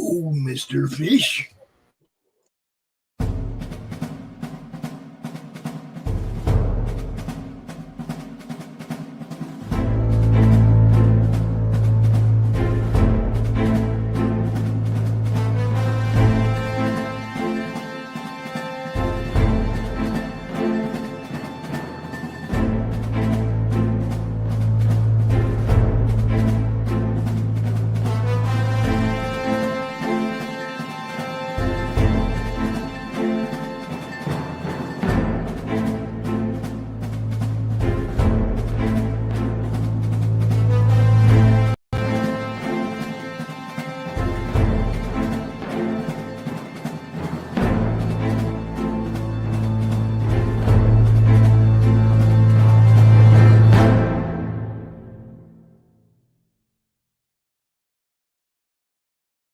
Hello, Mr. Fish.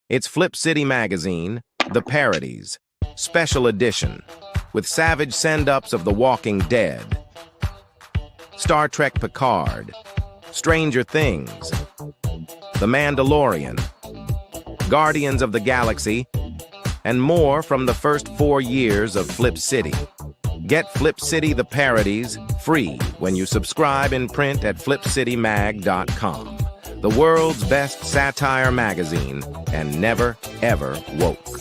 It's Flip City Magazine, The Parodies, Special Edition, with savage send-ups of The Walking Dead, Star Trek Picard, Stranger Things, The Mandalorian, Guardians of the Galaxy, and more from the first 4 years of Flip City. Get Flip City The Parodies free when you subscribe in print at flipcitymag.com. The world's best satire magazine, and never, ever woke.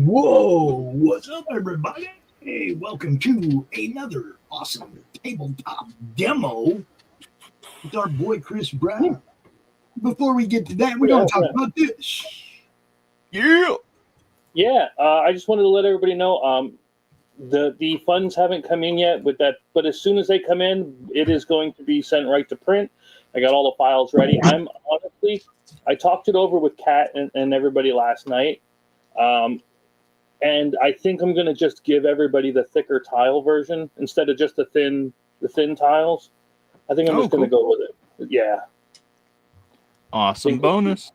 Whoa, what's up, everybody? Hey, welcome to another awesome tabletop demo with our boy Chris Brown. Before we get to that, we're going to talk about this. Yeah. I just wanted to let everybody know the funds haven't come in yet with that, but as soon as they come in, it is going to be sent right to print. I got all the files ready. I talked it over with Kat and everybody last night. And I think I'm going to just give everybody the thicker tile version instead of just the thin tiles. I think I'm just going to go with it. Yeah. Awesome bonus.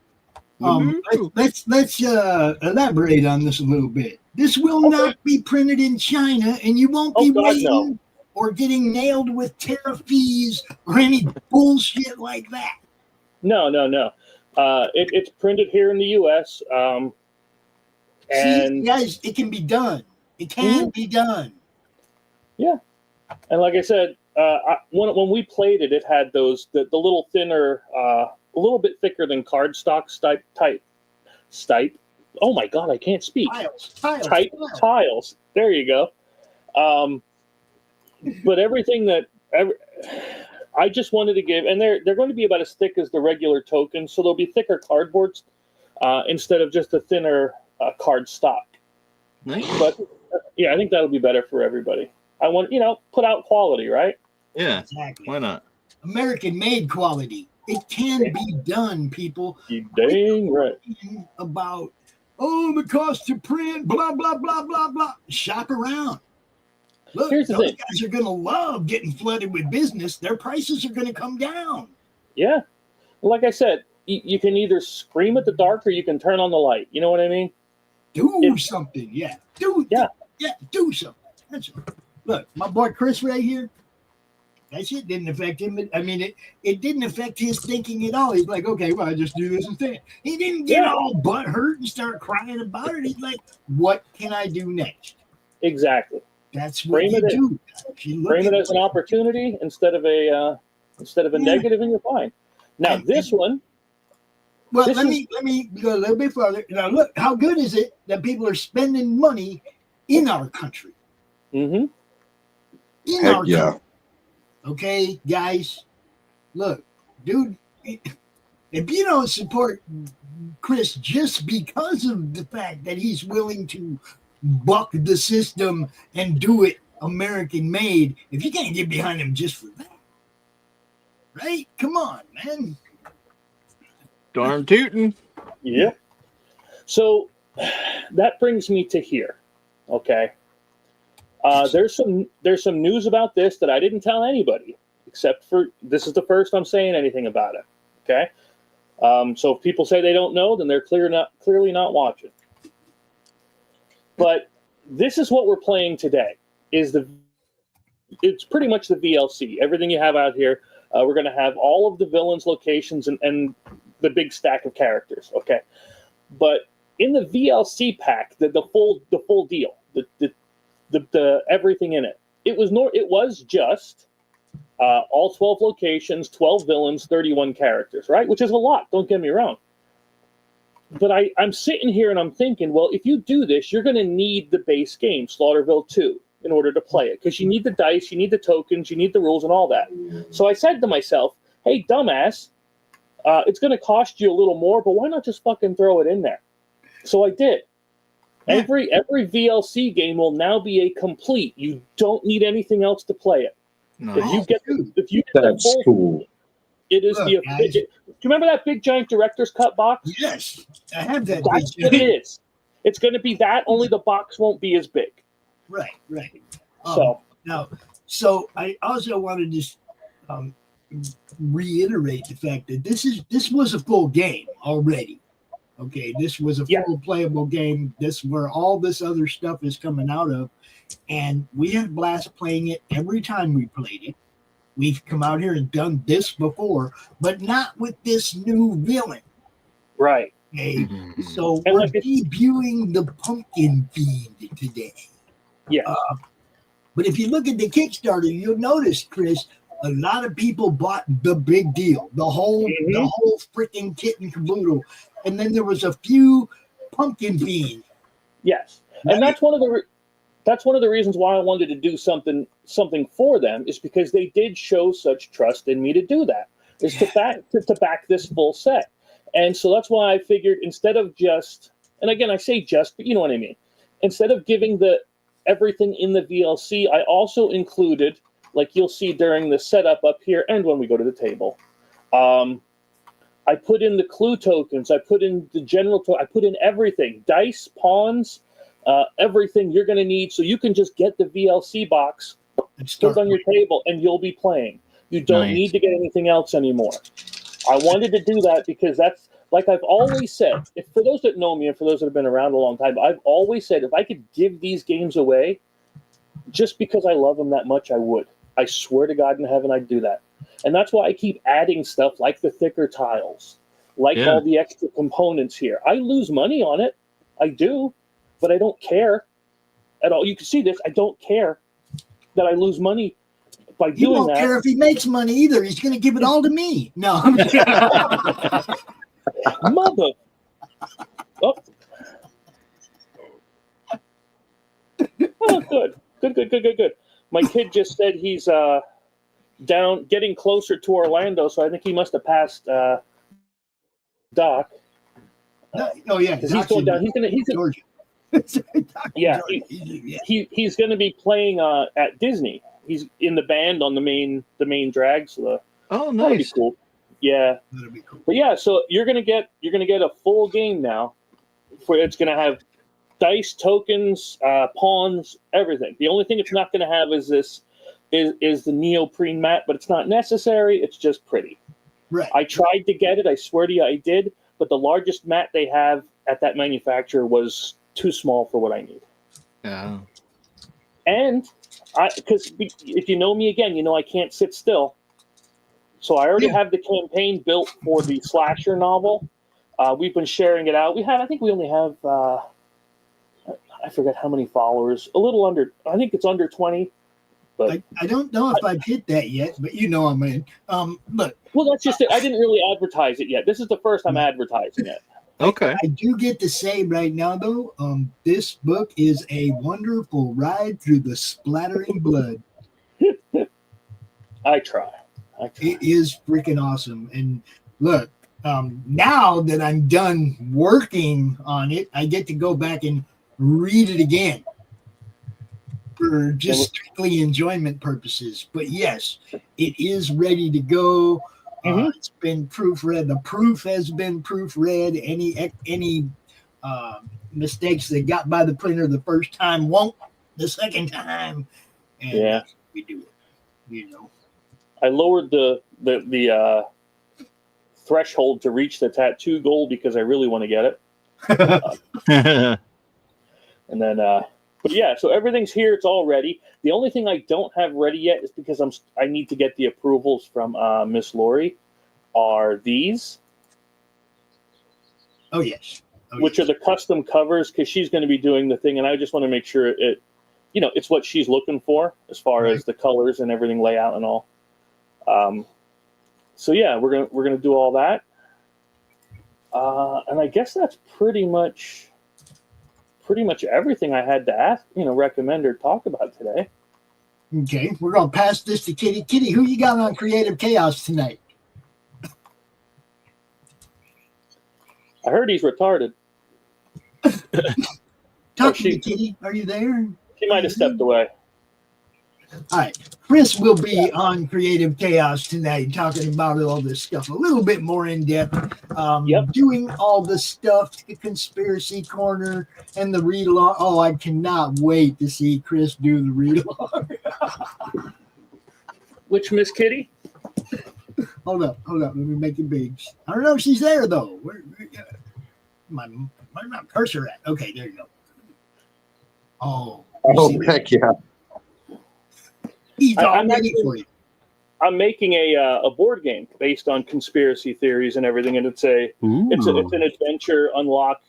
Let's elaborate on this a little bit. This will not be printed in China, and you won't be waiting or getting nailed with tariff fees or any bullshit like that. No. It's printed here in the U.S. See, guys, it can be done. It can be done. Yeah. And like I said, when we played it, it had the little thinner, a little bit thicker than cardstock stipe. Oh my God, I can't speak. Tiles. There you go. But everything I just wanted to give, and they're going to be about as thick as the regular tokens, so they'll be thicker cardboards instead of just a thinner cardstock. Nice. But yeah, I think that'll be better for everybody. I want put out quality, right? Yeah, exactly. Why not? American-made quality. It can be done, people. You dang right. About the cost to print, blah blah blah blah blah. Shop around. Look, those guys are going to love getting flooded with business. Their prices are going to come down. Yeah, like I said, you can either scream at the dark or you can turn on the light. You know what I mean? Do something, yeah. Do something. That's it. Look, my boy Chris right here. That shit didn't affect him. I mean, it didn't affect his thinking at all. He's like, okay, well, I just do this instead. He didn't get all butthurt and start crying about it. He's like, what can I do next? Exactly. That's what you do. Frame it as an opportunity instead of a negative, and you're fine. Now, this one, Well, let me go a little bit further. Now, look, how good is it that people are spending money in our country? Mm-hmm. In Heck our yeah. country. Okay, guys, look, dude, if you don't support Chris just because of the fact that he's willing to buck the system and do it American made, if you can't get behind him just for that, right? Come on, man. Darn tootin'. Yeah. So that brings me to here. Okay. There's some news about this that I didn't tell anybody, except for this is the first I'm saying anything about it. Okay. So if people say they don't know, then they're clearly not watching. But this is what we're playing today. It's pretty much the VLC. Everything you have out here. We're going to have all of the villains' locations and the big stack of characters. Okay. But in the VLC pack, the full deal, the everything in it, it was just all 12 locations, 12 villains, 31 characters, right? Which is a lot. Don't get me wrong. But I'm sitting here and I'm thinking, well, if you do this, you're going to need the base game, Slaugherville 2, in order to play it, because you need the dice, you need the tokens, you need the rules, and all that. So I said to myself, "Hey, dumbass, it's going to cost you a little more, but why not just fucking throw it in there?" So I did. Every VLC game will now be a complete. You don't need anything else to play it. Nice. If you get That's the full, cool. it is Look, the. guys. Do you remember that big giant director's cut box? Yes, I have that. That's what it is. It's going to be that. Only the box won't be as big. Right. So I also wanted to reiterate the fact that this was a full game already. Okay, this was a full playable game. This where all this other stuff is coming out of, and we had a blast playing it every time we played it. We've come out here and done this before, but not with this new villain. Right. Okay, so And we're like debuting the Pumpkin Fiend today. Yeah. But if you look at the Kickstarter, you'll notice, Chris, a lot of people bought the big deal, the whole freaking kit and caboodle, and then there was a few Pumpkin Fiend. Yes, and that's one of the reasons why I wanted to do something for them, is because they did show such trust in me to do that, is to back this full set. And so that's why I figured, instead of just, and again I say just, but you know what I mean, instead of giving everything in the VLC, I also included, like you'll see during the setup up here and when we go to the table, I put in the clue tokens, I put in the general I put in everything, dice, pawns, everything you're going to need, so you can just get the VLC box, put it on your table, and you'll be playing. You don't need to get anything else anymore. I wanted to do that because that's, like I've always said, for those that know me and for those that have been around a long time, I've always said if I could give these games away just because I love them that much, I would. I swear to God in heaven I'd do that. And that's why I keep adding stuff like the thicker tiles, like all the extra components here. I lose money on it. I do, but I don't care at all. You can see this. I don't care that I lose money by doing that. You won't care if he makes money either. He's going to give it all to me. No. Mother. Oh. Oh, good. My kid just said he's down, getting closer to Orlando, so I think he must have passed Doc. Oh yeah, he's going down. He's Georgia. He's going to be playing at Disney. He's in the band on the main drag. So nice. That'll be cool. Yeah, That'll be cool. But yeah, so you're gonna get a full game now. It's gonna have dice, tokens, pawns, everything. The only thing it's not gonna have is the neoprene mat, but it's not necessary. It's just pretty. Right. I tried to get it. I swear to you, I did. But the largest mat they have at that manufacturer was too small for what I need. Yeah. And because if you know me again, you know I can't sit still. So I already have the campaign built for the slasher novel. We've been sharing it out. I think we only have, I forget how many followers. A little under, I think it's under 20. But I don't know if I've hit that yet, but you know I'm in. Look, well, that's just it. I didn't really advertise it yet. This is the first I'm advertising it. Okay. I do get to say right now, though, this book is a wonderful ride through the splattering blood. I try. It is freaking awesome. And look, now that I'm done working on it, I get to go back and read it again for just strictly enjoyment purposes. But yes, it is ready to go. It's been proofread. The proof has been proofread. Any mistakes that got by the printer the first time won't the second time. And we do it. You know. I lowered the threshold to reach the tattoo goal because I really want to get it. And then, but yeah, so everything's here. It's all ready. The only thing I don't have ready yet is because I need to get the approvals from Miss Lori. Are these? Oh yes. Which are the custom covers, because she's going to be doing the thing, and I just want to make sure it's what she's looking for as far as the colors and everything, layout and all. So yeah, we're gonna do all that, and I guess that's pretty much everything I had to ask, recommend or talk about today. Okay, we're gonna pass this to Kitty. Kitty, who you got on Creative Chaos tonight? I heard he's retarded. Talk to me, Kitty. Are you there? She might have stepped away. All right. Chris will be on Creative Chaos tonight talking about all this stuff a little bit more in depth. Doing all the stuff, the Conspiracy Corner and the read along. Oh, I cannot wait to see Chris do the read along. Which Miss Kitty? Hold up. Let me make it big. I don't know if she's there, though. Where's my cursor at? Okay, there you go. Oh, heck yeah. He's all ready for you. I'm making a board game based on conspiracy theories and everything, and it's an adventure unlock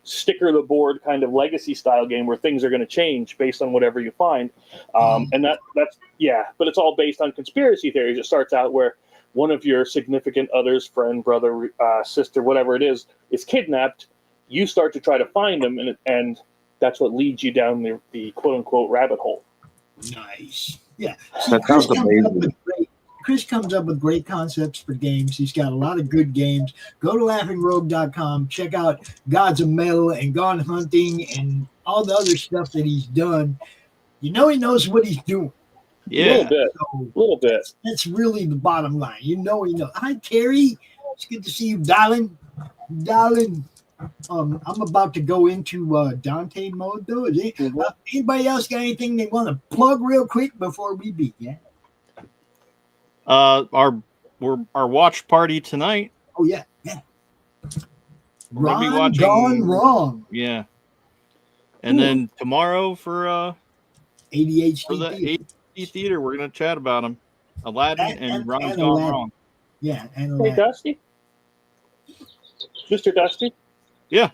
sticker the board kind of legacy style game where things are going to change based on whatever you find, and but it's all based on conspiracy theories. It starts out where one of your significant others, friend, brother, sister, whatever it is kidnapped. You start to try to find them, and that's what leads you down the quote-unquote rabbit hole. Nice. Yeah. See, That sounds amazing. Chris comes up with great concepts for games. He's got a lot of good games. Go to laughingrogue.com. Check out Gods of Metal and Gone Hunting and all the other stuff that he's done. You know he knows what he's doing. Yeah. A little bit. That's really the bottom line. You know he knows. Hi, Carrie. It's good to see you, darling. I'm about to go into Dante mode, though. Anybody else got anything they want to plug real quick before we begin? Our watch party tonight. Oh yeah. We're gonna be watching Gone Wrong. Yeah. And then tomorrow for ADHD theater, we're gonna chat about them. Aladdin and Ron's Gone Aladdin. Wrong. Yeah, and Hey, Aladdin. Dusty? Mr. Dusty? Yeah.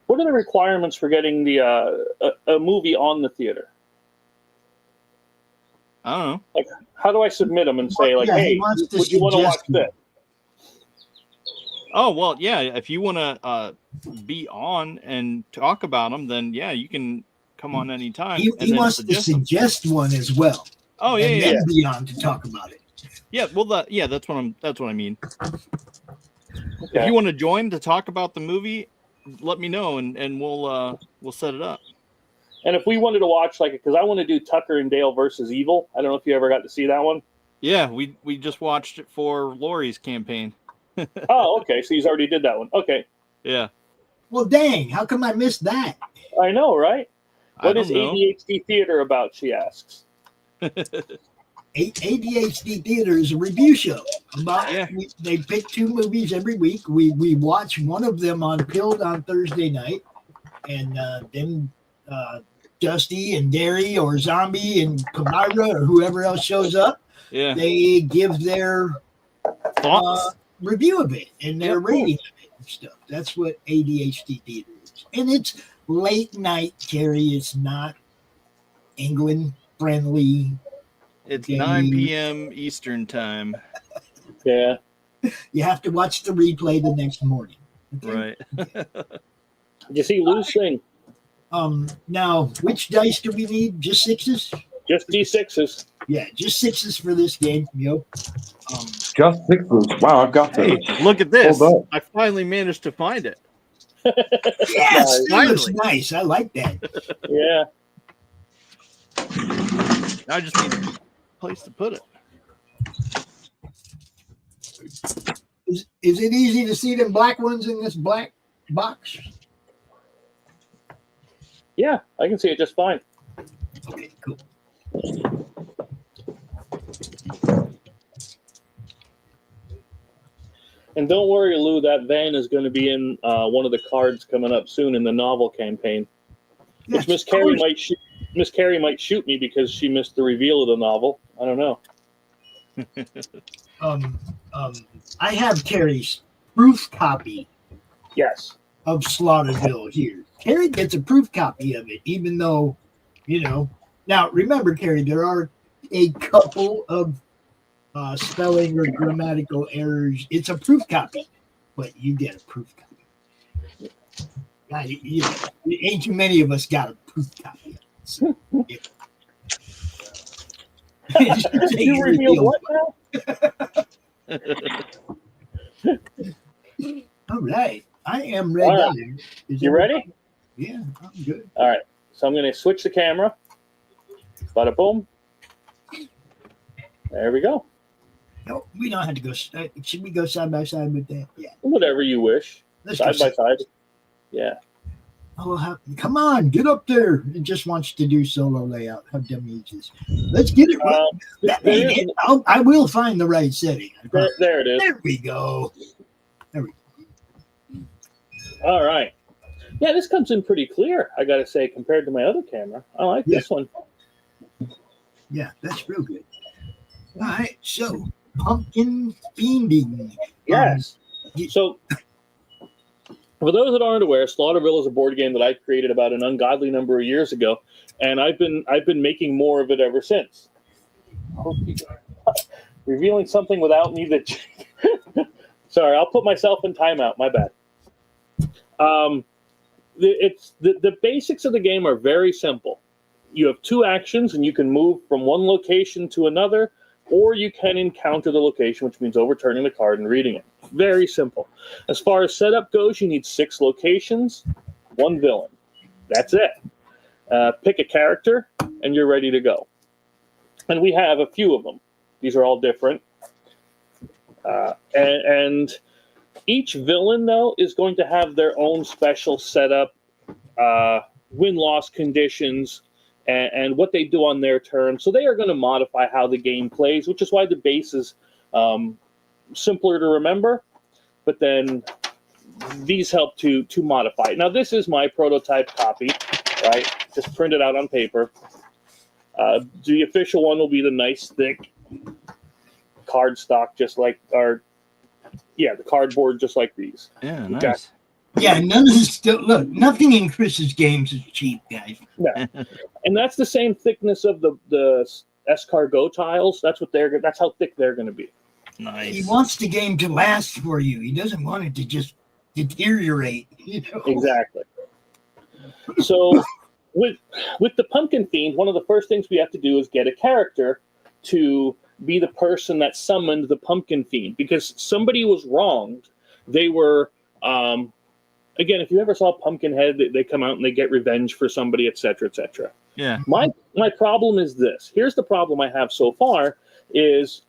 What are the requirements for getting the a movie on the theater? I don't know. Like, how do I submit them and say, like, hey, would you want to watch this? Oh, well, yeah. If you want to be on and talk about them, then yeah, you can come on anytime. He wants to suggest one as well. Oh yeah, and yeah. then be on to talk about it. Yeah, well, that's what I mean. Okay. If you want to join to talk about the movie, let me know and we'll set it up. And if we wanted to watch, like, because I want to do Tucker and Dale versus Evil. I don't know if you ever got to see that one. Yeah, we just watched it for Lori's campaign. Oh, okay. So he's already did that one. Okay. Yeah. Well, dang, how come I missed that? I know, right? What is know. ADHD Theater about, she asks. ADHD Theater is a review show. They pick 2 movies every week. We watch one of them on Pilled on Thursday night, and then Dusty and Derry or Zombie and Kamira or whoever else shows up, they give their thoughts, review of it and their rating of it and stuff. That's what ADHD Theater is, and it's late night, Terry. It's not England friendly. It's game. 9 p.m. Eastern time. Yeah. You have to watch the replay the next morning. Okay? Right. Did you see Lou's thing? Now, which dice do we need? Just sixes? Just D6s. Yeah, just sixes for this game. Yep. Just sixes. Wow, I've got Hey, those. look at this. Hold up. I finally managed to find it. Yes, that looks Finally. nice. I like that. Yeah. I just need a place to put it. Is it easy to see them black ones in this black box? Yeah, I can see it just fine. Okay, cool. And don't worry, Lou, that van is going to be in one of the cards coming up soon in the novel campaign. Which Miss Carey might shoot. Miss Carey might shoot me because she missed the reveal of the novel. I don't know. I have Carrie's proof copy Yes. of Slaugherville here. Carrie gets a proof copy of it, even though, you know. Now, remember, Carrie, there are a couple of spelling or grammatical errors. It's a proof copy, but you get a proof copy. Ain't too many of us got a proof copy. So, yeah. You revealed what now? All right. I am ready. All right. You ready? Yeah, I'm good. All right. So I'm going to switch the camera. Bada boom. There we go. No, we don't have to go. Should we go side by side with that? Yeah. Whatever you wish. Let's Side go by side. Yeah. Oh, come on, get up there. It just wants to do solo layout. How dumb he is. Let's get it right. That ain't it. I will find the right setting. There it is. There we go. All right. Yeah, this comes in pretty clear, I got to say, compared to my other camera. I like this one. Yeah, that's real good. All right, so pumpkin fiending. Yes. So, for those that aren't aware, Slaugherville is a board game that I created about an ungodly number of years ago, and I've been making more of it ever since. Revealing something without me that. Sorry, I'll put myself in timeout. My bad. The basics of the game are very simple. You have two actions, and you can move from one location to another, or you can encounter the location, which means overturning the card and reading it. Very simple. As far as setup goes, you need 6 locations, 1 villain. That's it. Pick a character, and you're ready to go. And we have a few of them. These are all different. And each villain, though, is going to have their own special setup, win-loss conditions, and what they do on their turn. So they are going to modify how the game plays, which is why the base is simpler to remember. But then these help to modify it. Now, this is my prototype copy, right? Just printed out on paper. The official one will be the nice, thick cardstock, just like the cardboard, just like these. Yeah, nice. Yeah, none of this. Look, nothing in Chris's games is cheap, guys. Yeah. And that's the same thickness of the escargot tiles. That's how thick they're going to be. Nice. He wants the game to last for you. He doesn't want it to just deteriorate. You know? Exactly. So with the Pumpkin Fiend, one of the first things we have to do is get a character to be the person that summoned the Pumpkin Fiend, because somebody was wronged. They were again, if you ever saw Pumpkinhead, they come out and they get revenge for somebody, etc., etc. Yeah. My problem is this. Here's the problem I have so far is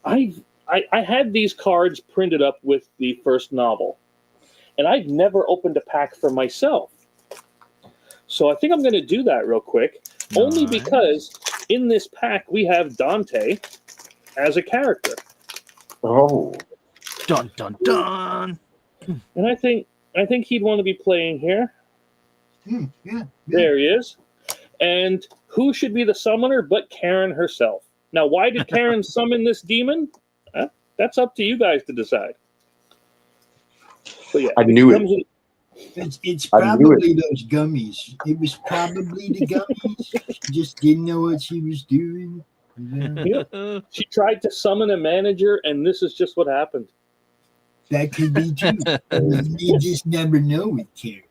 I had these cards printed up with the first novel, and I've never opened a pack for myself. So I think I'm going to do that real quick, only because in this pack we have Dante as a character. Oh. Dun dun dun. And I think he'd want to be playing here. Yeah. There he is. And who should be the summoner but Karen herself? Now, why did Karen summon this demon? That's up to you guys to decide. But yeah, I knew it. It's I knew probably those gummies. It was probably the gummies. She just didn't know what she was doing. Yep. She tried to summon a manager, and this is just what happened. That could be too. You just never know with Karen.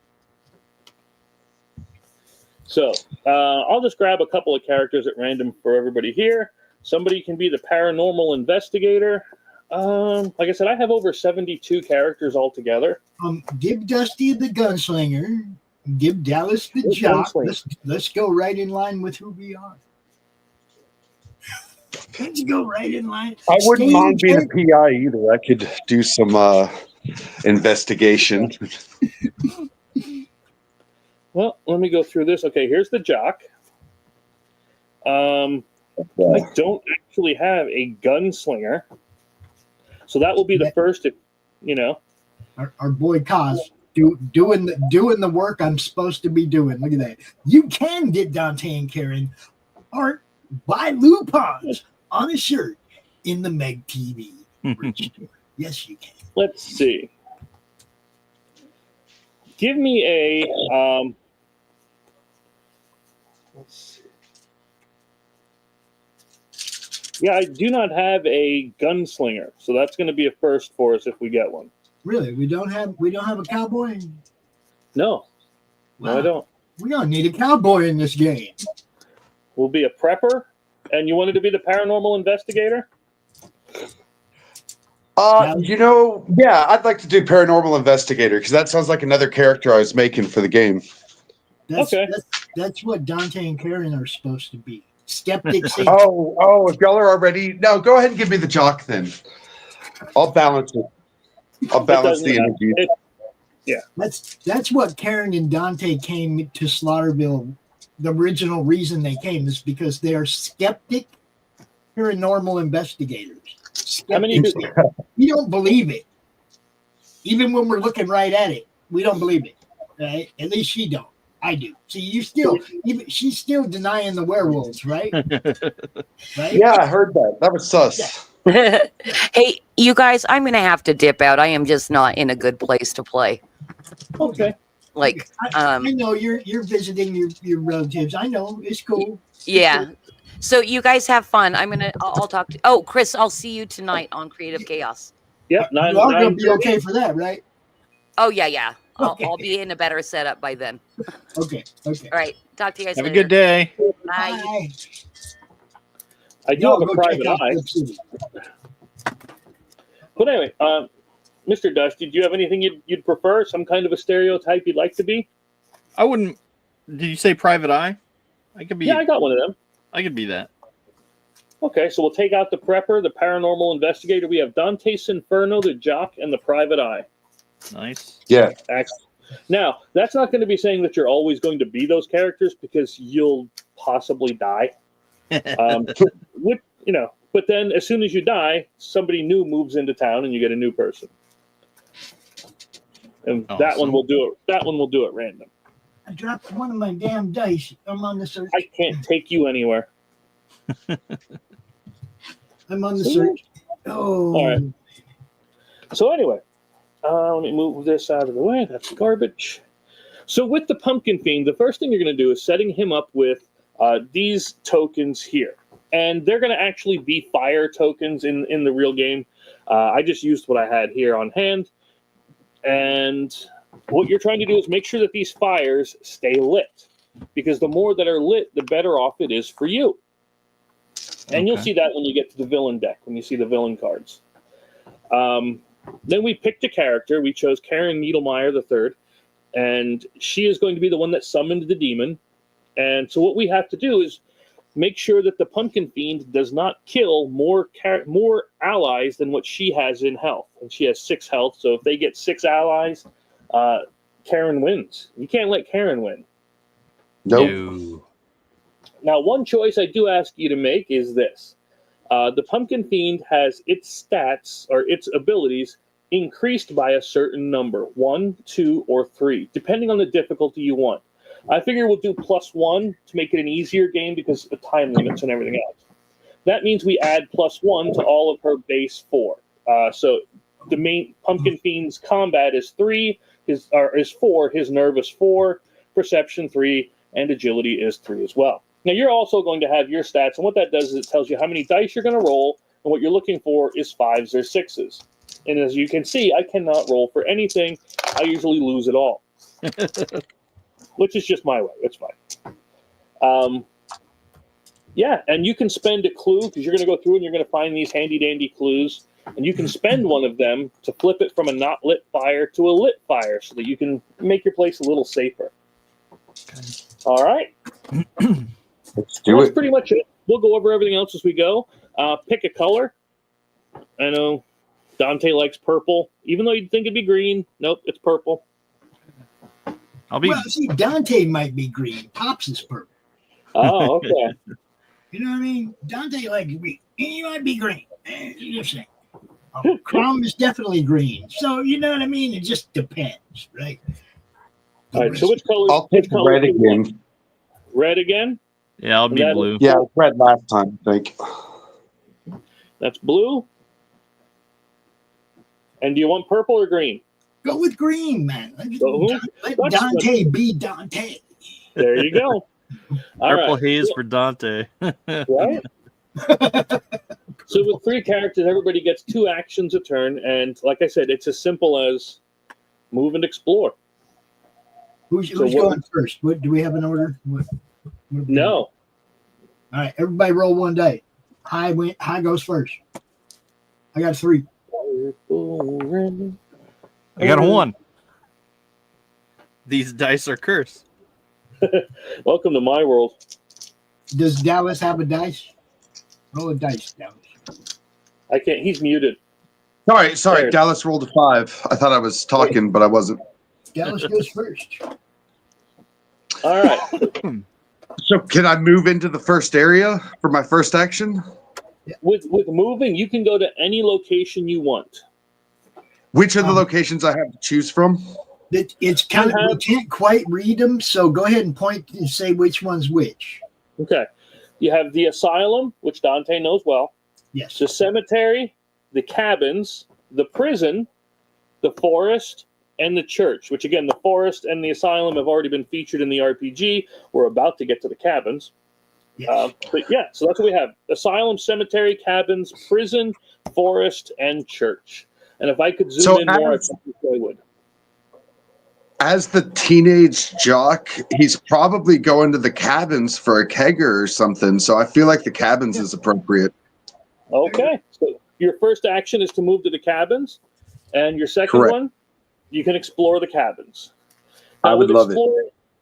So I'll just grab a couple of characters at random for everybody here. Somebody can be the paranormal investigator. Like I said, I have over 72 characters altogether. Give Dusty the gunslinger. Give Dallas the Who's jock. gunslinger? Let's go right in line with who we are. Let's go right in line. I wouldn't Stay mind being a in PI either. I could do some investigation. Well, let me go through this. Okay, here's the jock. I don't actually have a gunslinger, so that will be the first. our boy Kaz doing the work I'm supposed to be doing. Look at that. You can get Dante and Karen art by Lupons on a shirt in the Meg TV merch store. Yes, you can. Let's see. Give me a. Let's see. Yeah, I do not have a gunslinger, so that's going to be a first for us if we get one. Really, we don't have a cowboy. No, Wow. no, I don't. We don't need a cowboy in this game. We'll be a prepper, and you wanted to be the paranormal investigator? Yeah, I'd like to do paranormal investigator because that sounds like another character I was making for the game. That's what Dante and Karen are supposed to be. Skeptics. If y'all are already go ahead and give me the jock then. I'll balance it. I'll balance the energy. Yeah. That's what Karen and Dante came to Slaugherville. The original reason they came is because they are skeptic paranormal investigators. How many we don't believe it. Even when we're looking right at it, we don't believe it. Right? At least she don't. I do. See, she's still denying the werewolves, right? Right? Yeah, I heard that. That was sus. Yeah. Hey, you guys, I'm going to have to dip out. I am just not in a good place to play. Okay. Like, I know you're visiting your relatives. I know. It's cool. Yeah. So you guys have fun. I'll talk to. Oh, Chris, I'll see you tonight on Creative Chaos. Yep. You're going to be okay for that, right? Oh yeah. Okay. I'll be in a better setup by then. Okay. All right. Talk to you guys Have later. a good day. Bye. I do have a private eye. But anyway, Mr. Dusty, do you have anything you'd prefer? Some kind of a stereotype you'd like to be? I wouldn't. Did you say private eye? I could be. Yeah, I got one of them. I could be that. Okay, so we'll take out the prepper, the paranormal investigator. We have Dante's Inferno, the jock, and the private eye. Nice. Yeah. Excellent. Now, that's not going to be saying that you're always going to be those characters because you'll possibly die. But then as soon as you die, somebody new moves into town and you get a new person. And that one will do it. That one will do it random. I dropped one of my damn dice. I'm on the search. I can't take you anywhere. I'm on the search. Oh. All right. So anyway, let me move this out of the way. That's garbage. So with the Pumpkin Fiend, the first thing you're going to do is setting him up with these tokens here. And they're going to actually be fire tokens in the real game. I just used what I had here on hand. And what you're trying to do is make sure that these fires stay lit. Because the more that are lit, the better off it is for you. And you'll see that when you get to the villain deck, when you see the villain cards. Then we picked a character. We chose Karen Needlemeyer III. And she is going to be the one that summoned the demon. And so what we have to do is make sure that the Pumpkin Fiend does not kill more allies than what she has in health. And she has 6 health, so if they get 6 allies, Karen wins. You can't let Karen win. Nope. No. Now, one choice I do ask you to make is this. The Pumpkin Fiend has its stats, or its abilities, increased by a certain number. 1, 2, or 3, depending on the difficulty you want. I figure we'll do +1 to make it an easier game because of the time limits and everything else. That means we add +1 to all of her base 4. So the main Pumpkin Fiend's combat is 3, is 4. His nerve is 4, perception 3, and agility is 3 as well. Now you're also going to have your stats, and what that does is it tells you how many dice you're going to roll, and what you're looking for is 5s or 6s. And as you can see, I cannot roll for anything. I usually lose it all, which is just my way. It's fine. Yeah, and you can spend a clue because you're going to go through and you're going to find these handy-dandy clues, and you can spend one of them to flip it from a not lit fire to a lit fire so that you can make your place a little safer. Okay. All right. Let's do That's it. pretty much it. We'll go over everything else as we go. Pick a color. I know Dante likes purple, even though you'd think it'd be green. Nope, it's purple. Well, see, Dante might be green. Pops is purple. Oh, okay. You know what I mean? Dante likes green. He might be green. You just saying. Chrome is definitely green. So, you know what I mean? It just depends, right? All right, so which color? I'll pick red again. Red again? Yeah, I'll be blue. Yeah, it was red last time, I think. That's blue. And do you want purple or green? Go with green, man. Let Dante be Dante. There you go. Purple haze for Dante. Right? So with 3 characters, everybody gets 2 actions a turn, and like I said, it's as simple as move and explore. Who's going first? What, do we have an order? No. All right, everybody roll 1 die. High goes first. I got 3. I got a 1. These dice are cursed. Welcome to my world. Does Dallas have a dice? Roll a dice, Dallas. I can't. He's muted. Sorry. There. Dallas rolled a 5. I thought I was talking, but I wasn't. Dallas goes first. All right. So can I move into the first area for my first action? With moving, you can go to any location you want. Which are the locations I have to choose from? It's kind of, we can't quite read them, so go ahead and point and say which one's which. Okay. You have the asylum, which Dante knows well. Yes. The cemetery, the cabins, the prison, the forest, and the church, which again, the forest and the asylum have already been featured in the RPG. We're about to get to the cabins. Yes. But yeah, so that's what we have. Asylum, cemetery, cabins, prison, forest, and church. And if I could zoom in more, I probably would. As the teenage jock, he's probably going to the cabins for a kegger or something. So I feel like the cabins is appropriate. Okay. So your first action is to move to the cabins. And your second one, you can explore the cabins. I would love it.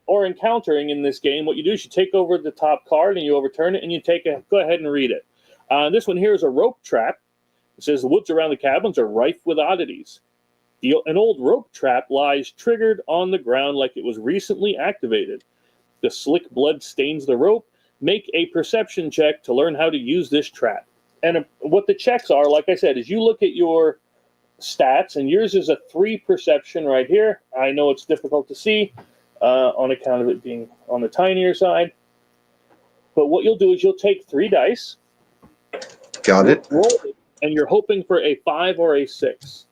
Or encountering in this game, what you do is you take over the top card and you overturn it and you go ahead and read it. This one here is a rope trap. It says the woods around the cabins are rife with oddities. An old rope trap lies triggered on the ground like it was recently activated. The slick blood stains the rope. Make a perception check to learn how to use this trap. And what the checks are, like I said, is you look at your stats, and yours is a 3 perception right here. I know it's difficult to see on account of it being on the tinier side. But what you'll do is you'll take 3 dice. Got it. Roll it, and you're hoping for a 5 or a 6.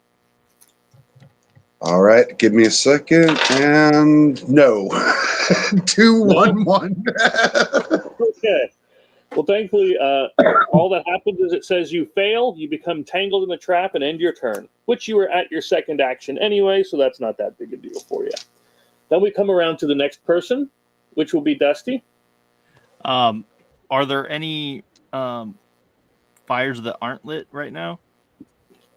All right, give me a second. And no. 2, 1, 1. Okay. Well, thankfully, all that happens is it says you fail, you become tangled in the trap, and end your turn, which you were at your second action anyway, so that's not that big a deal for you. Then we come around to the next person, which will be Dusty. Are there any fires that aren't lit right now?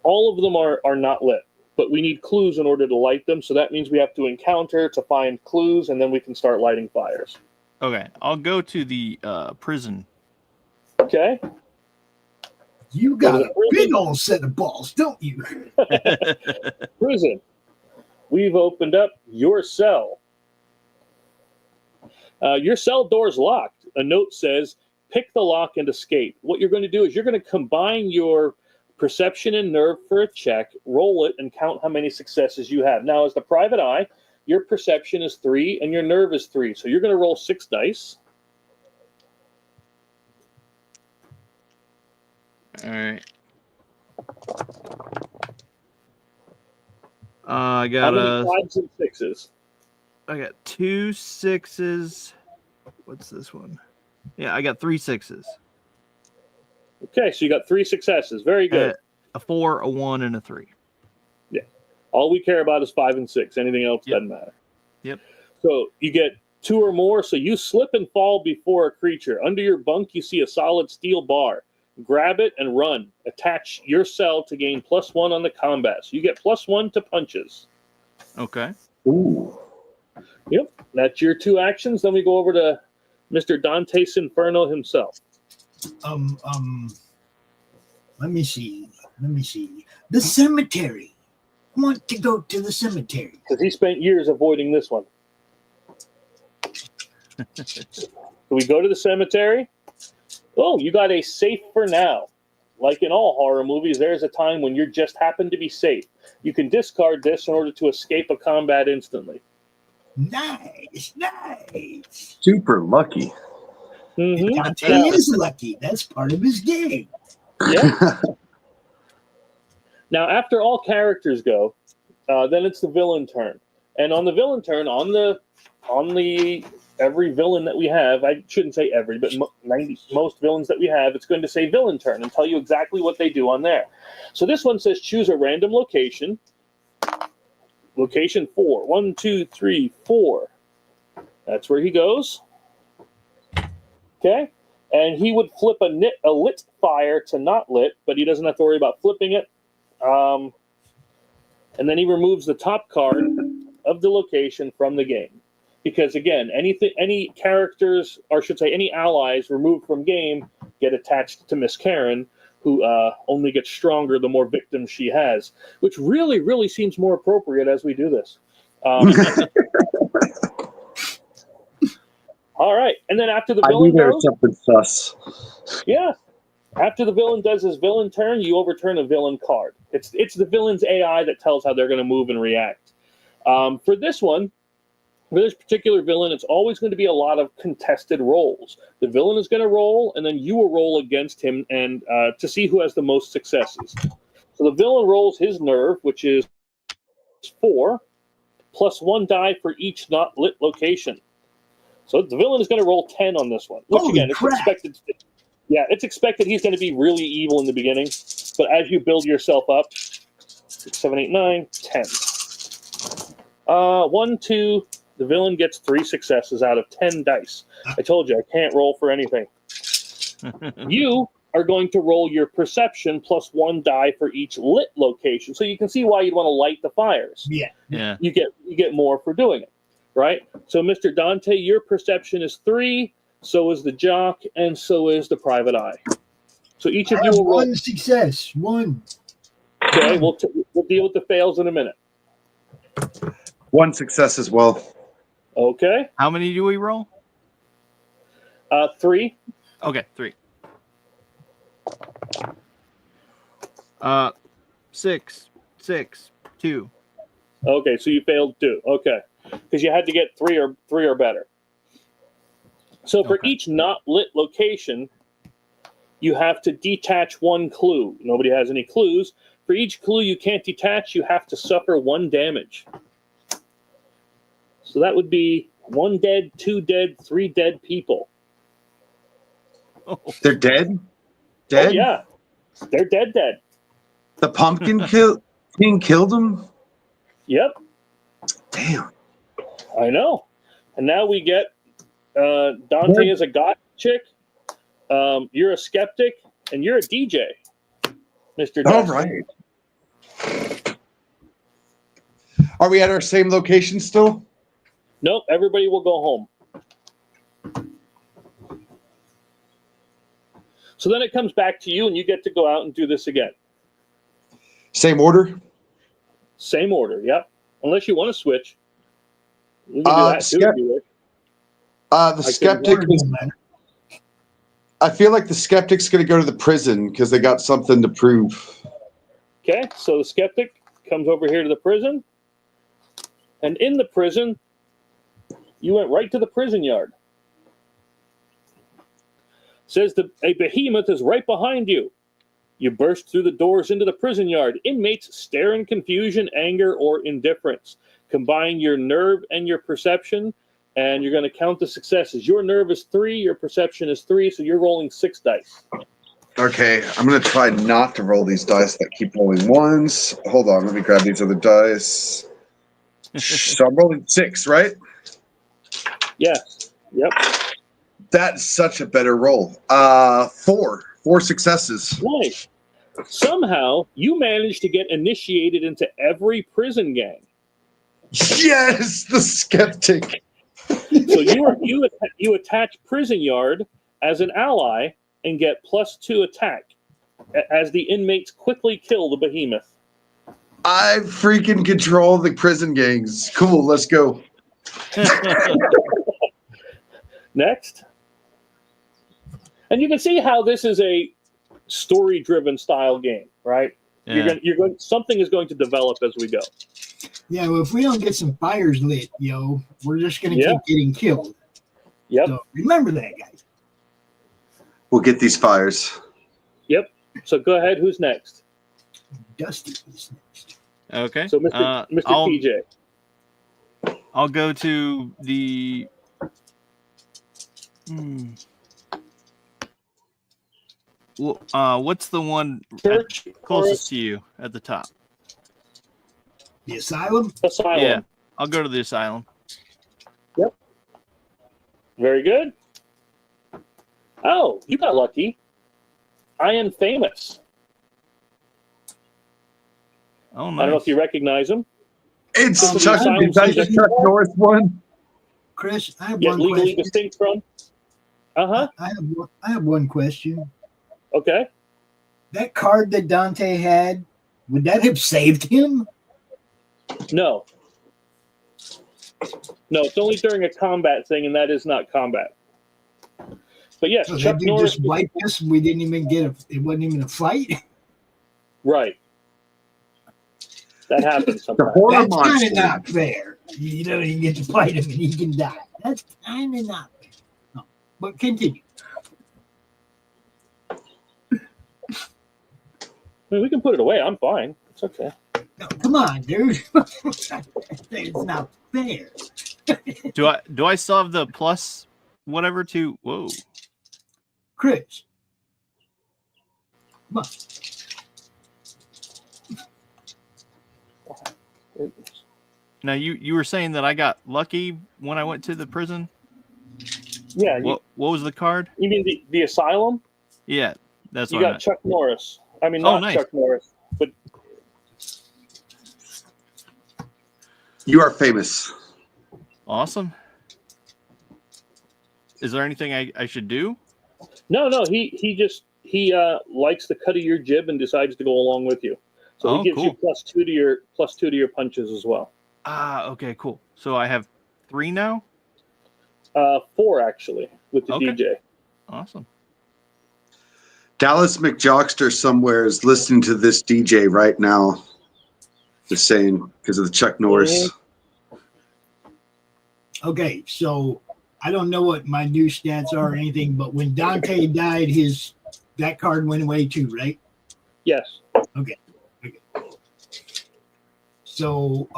All of them are not lit, but we need clues in order to light them, so that means we have to encounter to find clues, and then we can start lighting fires. Okay, I'll go to the prison. Okay. You got a big old set of balls, don't you? Prison. We've opened up your cell. Your cell door's locked. A note says, pick the lock and escape. What you're going to do is you're going to combine your perception and nerve for a check, roll it, and count how many successes you have. Now, as the private eye, your perception is 3 and your nerve is 3. So you're going to roll 6 dice. All right. I How got many 5s and 6s? I got 2 6s. What's this one? Yeah, I got 3 6s. Okay, so you got 3 successes. Very good. A 4, a 1, and a 3. Yeah. All we care about is 5 and 6. Anything else doesn't matter. Yep. So you get 2 or more. So you slip and fall before a creature. Under your bunk, you see a solid steel bar. Grab it and run. Attach your cell to gain +1 on the combat. So you get +1 to punches. Okay. Ooh. Yep. That's your 2 actions. Then we go over to Mr. Dante's Inferno himself. Let me see. The cemetery. I want to go to the cemetery. Because he spent years avoiding this one. So we go to the cemetery. Oh, you got a safe for now. Like in all horror movies, there's a time when you just happen to be safe. You can discard this in order to escape a combat instantly. Nice. Super lucky. Mm-hmm. Dante is lucky. That's part of his game. Yeah. Now, after all characters go, then it's the villain turn. And on the villain turn, on the every villain that we have, I shouldn't say every, but most villains that we have, it's going to say villain turn and tell you exactly what they do on there. So this one says choose a random location. Location 4. 1, 2, 3, 4. That's where he goes. Okay? And he would flip a lit fire to not lit, but he doesn't have to worry about flipping it. And then he removes the top card of the location from the game. Because again, any characters, or I should say any allies removed from game get attached to Miss Karen, who only gets stronger the more victims she has, which really, really seems more appropriate as we do this. All right, and then after the villain goes, something sus. yeah, after the villain does his villain turn, you overturn a villain card. It's the villain's AI that tells how they're going to move and react. For this one, for this particular villain, it's always going to be a lot of contested rolls. The villain is going to roll, and then you will roll against him, and to see who has the most successes. So the villain rolls his nerve, which is 4, +1 die for each not lit location. So the villain is going to roll 10 on this one, which again, it's expected. Yeah, it's expected he's going to be really evil in the beginning, but as you build yourself up, 6, 7, 8, 9, 10. 1, 2. The villain gets 3 successes out of 10 dice. I told you I can't roll for anything. You are going to roll your perception +1 die for each lit location, so you can see why you'd want to light the fires. Yeah. You get more for doing it, right? So, Mr. Dante, your perception is 3. So is the jock, and so is the private eye. So each of you will roll 1 success. 1. Okay, we'll deal with the fails in a minute. 1 success as well. Okay. How many do we roll? 3. Okay, 3. 6, 2. Okay, so you failed 2. Okay, because you had to get 3 or better. So for each not lit location, you have to detach 1 clue. Nobody has any clues. For each clue you can't detach, you have to suffer 1 damage. So that would be 1 dead, 2 dead, 3 dead people. They're dead? Dead? Oh, yeah. They're dead. The pumpkin king killed them? Yep. Damn. I know. And now we get Dante is a goth chick. You're a skeptic, and you're a DJ, Mr. All Dustin. right. Are we at our same location still? Nope, everybody will go home. So then it comes back to you, and you get to go out and do this again. Same order? Same order, yep. Unless you want to switch. You can do that too if you wish. The skeptic is, I feel like the skeptic's going to go to the prison because they got something to prove. Okay, so the skeptic comes over here to the prison. And in the prison, you went right to the prison yard. Says a behemoth is right behind you. You burst through the doors into the prison yard. Inmates stare in confusion, anger, or indifference. Combine your nerve and your perception, and you're going to count the successes. Your nerve is 3, your perception is 3, so you're rolling 6 dice. Okay, I'm going to try not to roll these dice that keep rolling ones. Hold on, let me grab these other dice. So I'm rolling 6, right? Yes. Yep. That's such a better roll. 4 successes. Nice. Somehow, you managed to get initiated into every prison gang. Yes, the skeptic. So you attach prison yard as an ally and get +2 attack as the inmates quickly kill the behemoth. I freaking control the prison gangs. Cool, let's go. Next. And you can see how this is a story-driven style game, right? Yeah. You're going. Something is going to develop as we go. Yeah, well, if we don't get some fires lit, we're just going to keep getting killed. Yep. So remember that, guys. We'll get these fires. Yep. So go ahead. Who's next? Dusty is next. Okay. So Mr. TJ. I'll go to the. What's the one Church closest to you at the top? The asylum? Asylum. Yeah, I'll go to the asylum. Yep. Very good. Oh, you got lucky. I am famous. Oh, nice. I don't know if you recognize him. It's This is Chuck, the is that the asylum Chuck Norris one? Chris, I have Get one legally question. distinct from. Uh-huh. I have one question. Okay. That card that Dante had, would that have saved him? No. No, it's only during a combat thing, and that is not combat. But yes, So Chuck that dude Norris. just wiped us. We didn't even it wasn't even a fight. Right. That happens The sometimes. horror That's kind monster. of not fair. You get to fight him and he can die. That's kind of not fair. No. But continue. I mean, we can put it away. I'm fine. It's okay. No, come on, dude. It's not fair. Do I still have the plus whatever to? Whoa. Chris. Come on. Now you were saying that I got lucky when I went to the prison. Yeah. What was the card? You mean the asylum? Yeah, that's You what I got meant. Chuck Norris. I mean, Oh, not nice. Chuck Norris, but You are famous. Awesome. Is there anything I should do? no. He likes the cut of your jib and decides to go along with you. So Oh, he gives cool. you +2 to your punches as well. Okay, cool. So I have 3 now. 4 actually with the Okay. DJ. Awesome. Dallas McJockster somewhere is listening to this DJ right now. Just saying, because of the Chuck Norris. Okay, so I don't know what my new stats are or anything, but when Dante died, that card went away too, right? Yes. So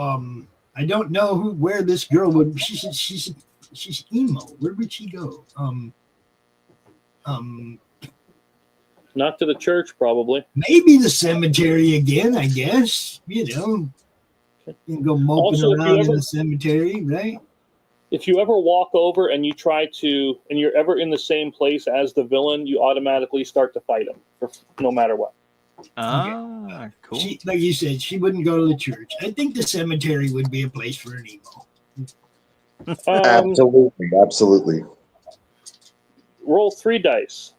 I don't know where this girl would. She's emo. Where would she go? Not to the church, probably. Maybe the cemetery again. I guess you can go moping Also, if you around in ever- the cemetery, right? If you ever walk over and you're ever in the same place as the villain, you automatically start to fight him, no matter what. Cool. Like you said, she wouldn't go to the church. I think the cemetery would be a place for an emo. Absolutely. Roll 3 dice.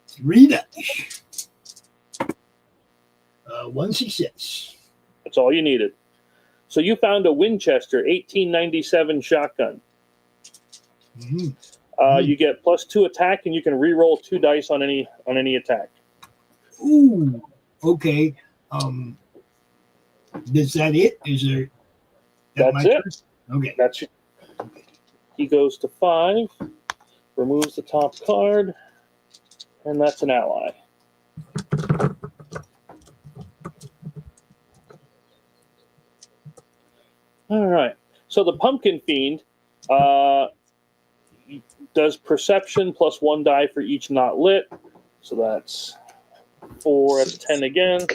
3 dice. 1 success. That's all you needed. So you found a Winchester 1897 shotgun. You get +2 attack, and you can re-roll 2 dice on any attack. Ooh, okay. Is that it? Is there? That's it. turn? Okay. That's it. He goes to 5, removes the top card, and that's an ally. All right. So the Pumpkin Fiend does perception plus 1 die for each not lit. So that's 4. That's 10 again.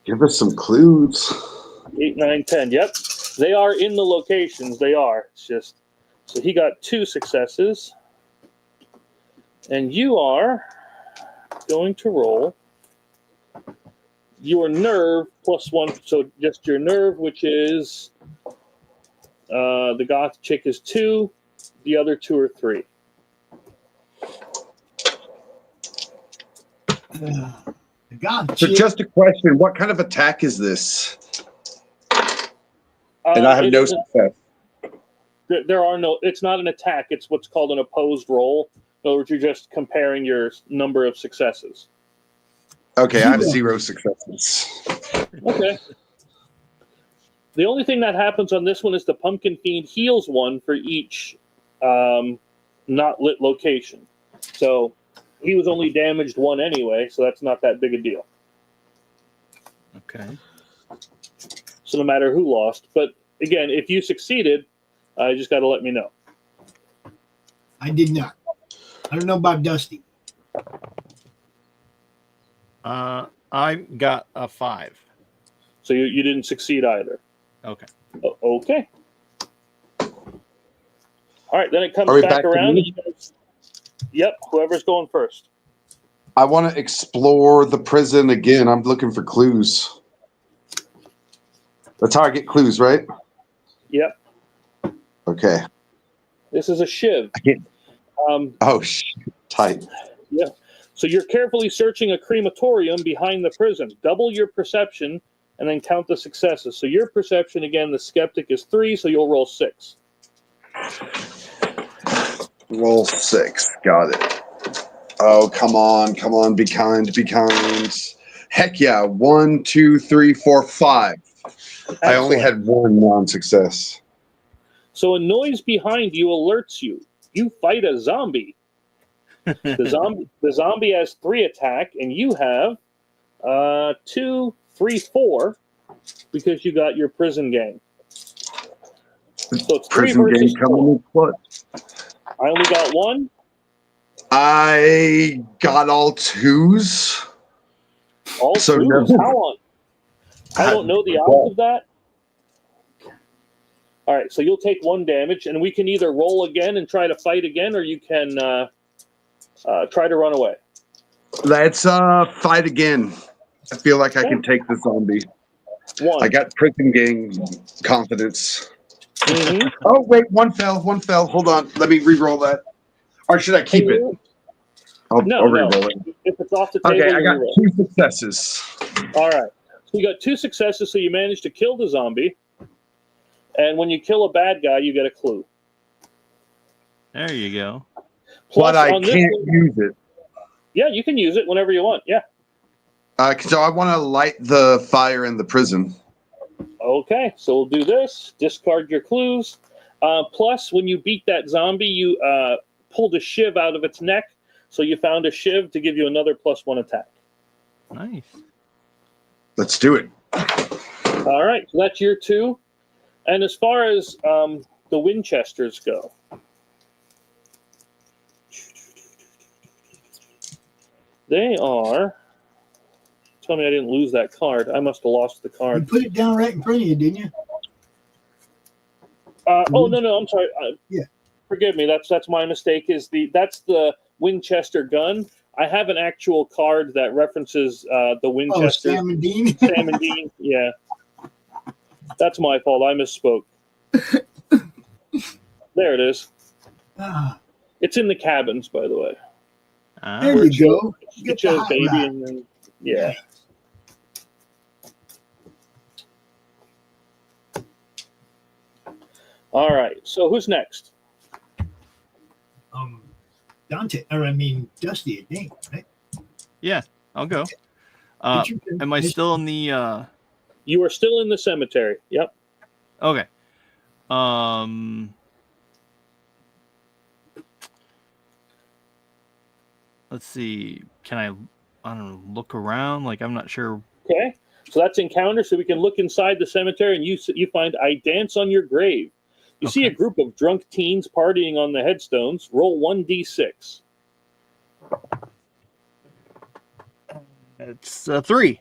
Give us some clues. 8, 9, 10. Yep. They are in the locations. They are. It's just. So he got 2 successes. And you are going to roll your nerve plus 1. So just your nerve, which is the goth chick is 2. The other 2 are 3. God, So just a question, what kind of attack is this? And I have no success. There are no, it's not an attack. It's what's called an opposed roll. In other words, you're just comparing your number of successes. Okay, I have 0 successes. Okay. The only thing that happens on this one is the Pumpkin Fiend heals 1 for each not lit location. So he was only damaged 1 anyway, so that's not that big a deal. Okay. So no matter who lost. But again, if you succeeded, you just got to let me know. I did not. I don't know about Dusty. I got a 5. So you didn't succeed either. Okay. Okay. All right, then it comes Are we back back to around. me? Yep, whoever's going first. I want to explore the prison again. I'm looking for clues. That's how I get clues, right? Yep. Okay. This is a shiv. Oh, shit. Tight. Yeah. So you're carefully searching a crematorium behind the prison. Double your perception and then count the successes. So your perception, again, the skeptic is 3, so you'll roll 6. Roll 6. Got it. Oh, come on. Come on. Be kind. Be kind. Heck yeah. 1, 2, 3, 4, 5. Excellent. I only had 1 non-success. So a noise behind you alerts you. You fight a zombie. The zombie has 3 attack, and you have 2, 3, 4 because you got your prison gang. So it's 3 Prison versus game coming 4. in clutch. I only got 1. I got all 2s. All So 2s? no. How on? I don't know the odds of that. All right, so you'll take 1 damage, and we can either roll again and try to fight again, or you can try to run away. Let's fight again. I feel like I can take the zombie. 1. I got prison gang confidence. Mm-hmm. Oh, wait, 1 fell. 1 fell. Hold on. Let me re-roll that. Or should I keep it? I'll re-roll it. If it's off the table, Okay, I you got re-roll. 2 successes. All right. So you got 2 successes, so you managed to kill the zombie. And when you kill a bad guy, you get a clue. There you go. Plus, But I on this can't one, use it. yeah, you can use it whenever you want. Yeah. So I want to light the fire in the prison. Okay, so we'll do this. Discard your clues. Plus, when you beat that zombie, you pulled a shiv out of its neck. So you found a shiv to give you another +1 attack. Nice. Let's do it. All right, so that's your 2. And as far as the Winchesters go, they are. Tell me I didn't lose that card. I must have lost the You card. put it down right in front of you, didn't you? Oh no, I'm sorry. Yeah. Forgive me. That's my mistake. That's the Winchester gun. I have an actual card that references the Winchester. Oh, Sam and Dean. Sam and Dean. Yeah. That's my fault. I misspoke. There it is. It's in the cabins, by the way. There you go. It shows baby and then yeah. All right. So who's next? Dusty, I think, right? Yeah, I'll go. Am I still in the You are still in the cemetery. Yep. Okay. Let's see. Can I don't know, look around? Like, I'm not sure. Okay. So that's encounter. So we can look inside the cemetery, and you find I dance on your grave. You see a group of drunk teens partying on the headstones. Roll 1d6. It's a 3.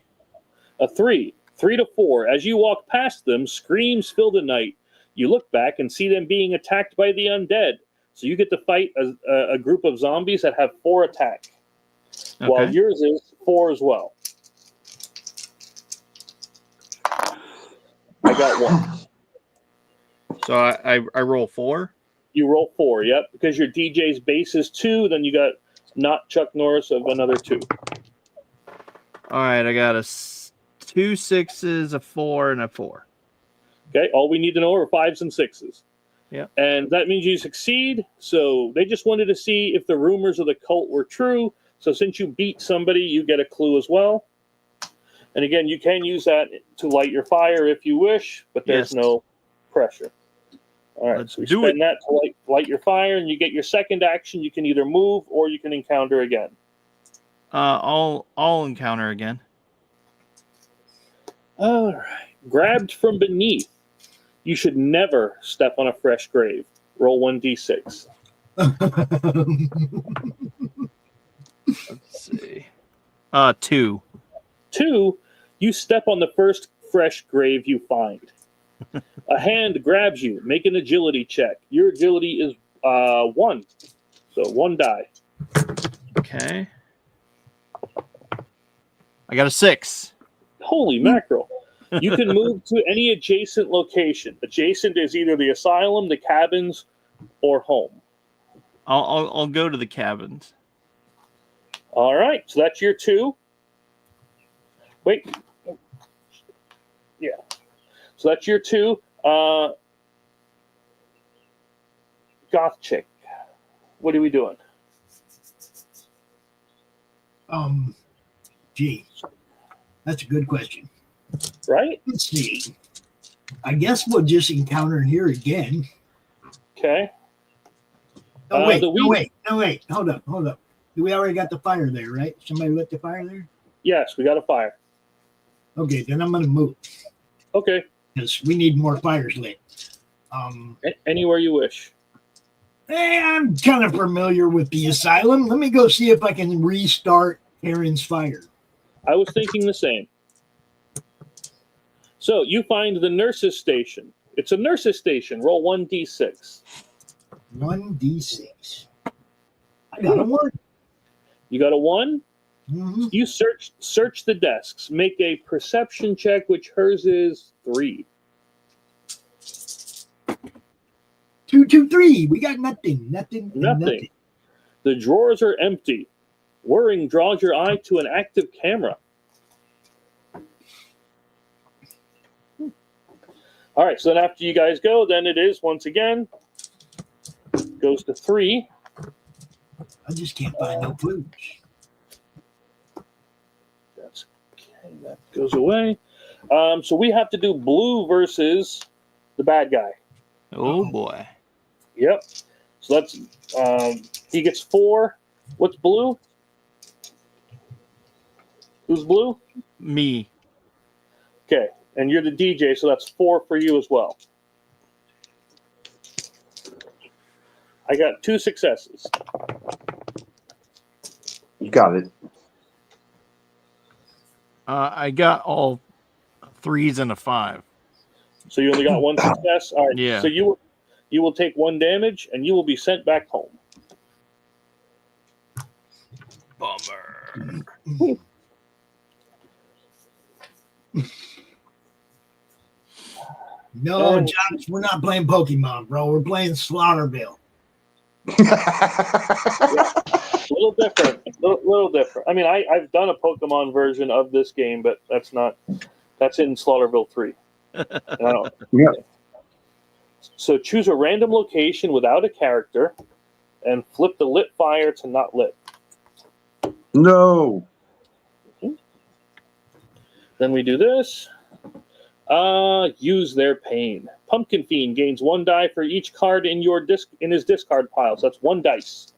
A 3. 3 to 4. As you walk past them, screams fill the night. You look back and see them being attacked by the undead. So you get to fight a group of zombies that have 4 attack. Okay. While yours is 4 as well. I got 1. So I roll 4. You roll 4, yep. Because your DJ's base is 2, then you got not Chuck Norris of another 2. All right, I got 2 6s, a 4, and a 4. Okay, all we need to know are 5s and 6s. Yeah. And that means you succeed. So they just wanted to see if the rumors of the cult were true. So since you beat somebody, you get a clue as well. And again, you can use that to light your fire if you wish, but there's no pressure. All right, so we spend that to light your fire, and you get your second action. You can either move or you can encounter again. I'll encounter again. All right. Grabbed from beneath. You should never step on a fresh grave. Roll 1d6. Let's see. 2. 2, you step on the first fresh grave you find. A hand grabs you. Make an agility check. Your agility is 1. So 1 die. Okay. I got a 6. Holy mackerel. You can move to any adjacent location. Adjacent is either the asylum, the cabins, or home. I'll go to the cabins. All right. So that's your 2. Wait. Yeah. So that's your 2. Goth chick. What are we doing? Gee, that's a good question. Right? Let's see. I guess we'll just encounter here again. Okay. Oh, wait, wait. Hold up. We already got the fire there, right? Somebody lit the fire there? Yes, we got a fire. Okay, then I'm going to move. Okay. Because we need more fires lit. Anywhere you wish. I'm kind of familiar with the asylum. Let me go see if I can restart Aaron's fire. I was thinking the same. So you find the nurse's station. It's a nurse's station. Roll 1d6. 1d6. I got a 1. You got a 1? Mm-hmm. You search the desks. Make a perception check, which hers is 3. 2, 2, 3. We got nothing. Nothing. The drawers are empty. Whirring draws your eye to an active camera. All right, so then after you guys go, then it is, once again, goes to 3. I just can't find no clues. That's okay. That goes away. So we have to do blue versus the bad guy. Oh, boy. Yep. So that's, he gets 4. What's blue? Who's blue? Me. Okay. And you're the DJ, so that's 4 for you as well. I got 2 successes. You got it. I got all 3s and a 5. So you only got 1 success? All right. Yeah. So you will take 1 damage, and you will be sent back home. Bummer. No, Josh, we're not playing Pokemon, bro. We're playing Slaugherville. Little different. Little different. I mean, I've done a Pokemon version of this game, but that's in Slaugherville 3. Yeah. So choose a random location without a character and flip the lit fire to not lit. No. Then we do this. Use their pain. Pumpkin Fiend gains 1 die for each card in his discard pile. So that's 1 dice.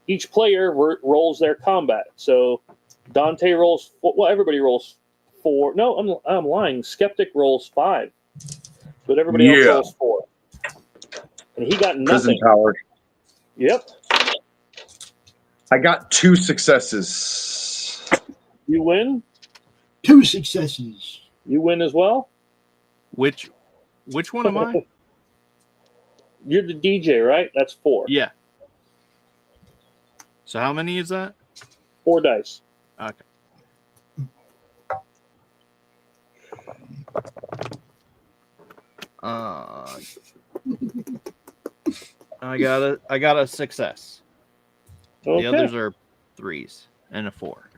Each player rolls their combat. So Dante rolls. Well, everybody rolls 4. No, I'm lying. Skeptic rolls 5, but everybody else rolls 4. And he got Prison nothing. power. Yep. I got 2 successes. You win. 2 successes. You win as well. Which one am I? You're the DJ, right? That's 4. Yeah. So how many is that? 4 dice. Okay. I got a success. Okay. The others are 3s and a 4.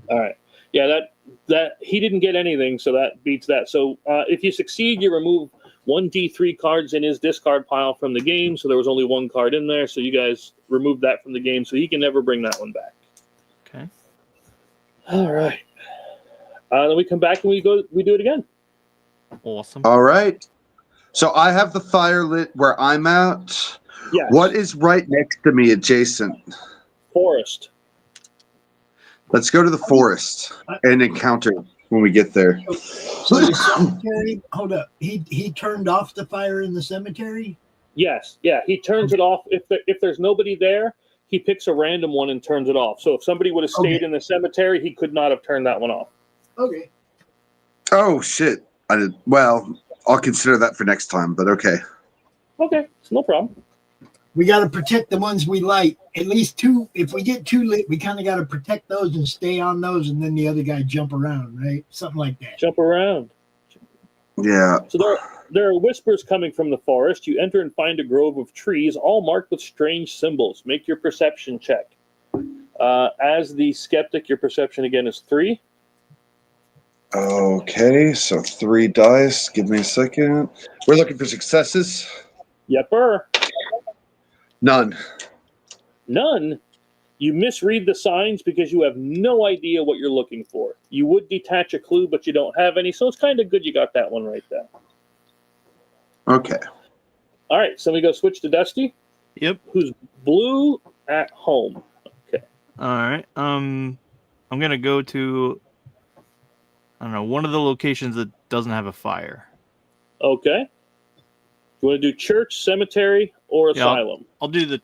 All right. Yeah, that he didn't get anything, so that beats that. So if you succeed, you remove 1d3 cards in his discard pile from the game. So there was only 1 card in there. So you guys removed that from the game, so he can never bring that one back. Okay. All right. Then we come back and we do it again. Awesome. All right. So I have the fire lit where I'm at. Yes. What is right next to me adjacent? Forest. Let's go to the forest and encounter when we get there. So the cemetery, hold up. He turned off the fire in the cemetery? Yes. Yeah. He turns it off. If there's nobody there, he picks a random one and turns it off. So if somebody would have stayed in the cemetery, he could not have turned that one off. Okay. Oh, shit. Well, I'll consider that for next time, but okay. Okay. It's no problem. We got to protect the ones we light. At least 2. If we get 2 lit, we kind of got to protect those and stay on those, and then the other guy jump around, right? Something like that. Jump around. Yeah. So there are whispers coming from the forest. You enter and find a grove of trees, all marked with strange symbols. Make your perception check. As the skeptic, your perception again is 3. Okay, so 3 dice. Give me a second. We're looking for successes. Yepper. None. None. You misread the signs because you have no idea what you're looking for. You would detach a clue, but you don't have any, so it's kind of good you got that one right there. Okay. All right, so we go switch to Dusty. Yep. Who's blue at home. Okay. All right. I'm gonna go to, I don't know, one of the locations that doesn't have a fire. Okay. You want to do church, cemetery, or asylum? I'll do the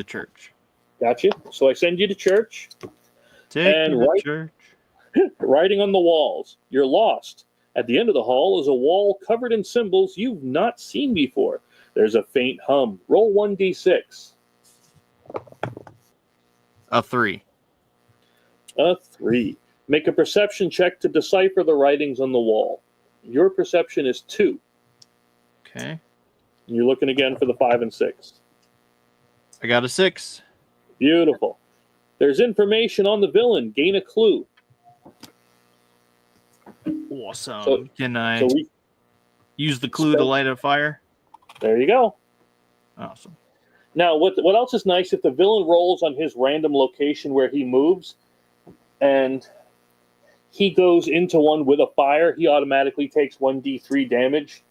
church. Gotcha. So I send you to church. Take me to church. Writing on the walls. You're lost. At the end of the hall is a wall covered in symbols you've not seen before. There's a faint hum. Roll 1d6. A 3. A 3. Make a perception check to decipher the writings on the wall. Your perception is 2. Okay. You're looking again for the 5 and 6. I got a 6. Beautiful. There's information on the villain. Gain a clue. Awesome. So- Can I So we, use the clue to light a fire? there you go. Awesome. Now, what else is nice, if the villain rolls on his random location where he moves, and he goes into one with a fire, he automatically takes 1d3 damage.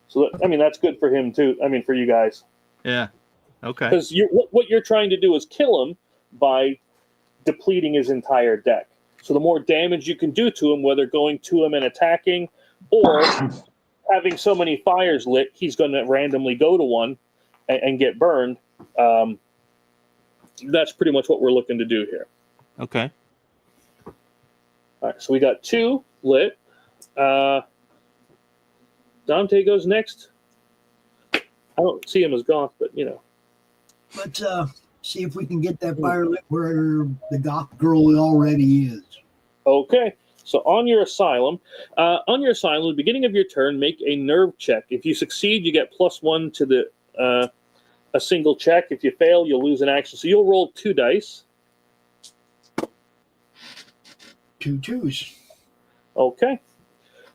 So, that's good for him, too. For you guys. Yeah. Okay. Because what you're trying to do is kill him by depleting his entire deck. So the more damage you can do to him, whether going to him and attacking, or having so many fires lit, he's going to randomly go to one and get burned. That's pretty much what we're looking to do here. Okay. All right, so we got 2 lit. Dante goes next. I don't see him as goth, but Let's see if we can get that fire lit where the goth girl already is. Okay. So on your asylum, at the beginning of your turn, make a nerve check. If you succeed, you get +1 to the a single check. If you fail, you'll lose an action. So you'll roll 2 dice. 2 2s. Okay.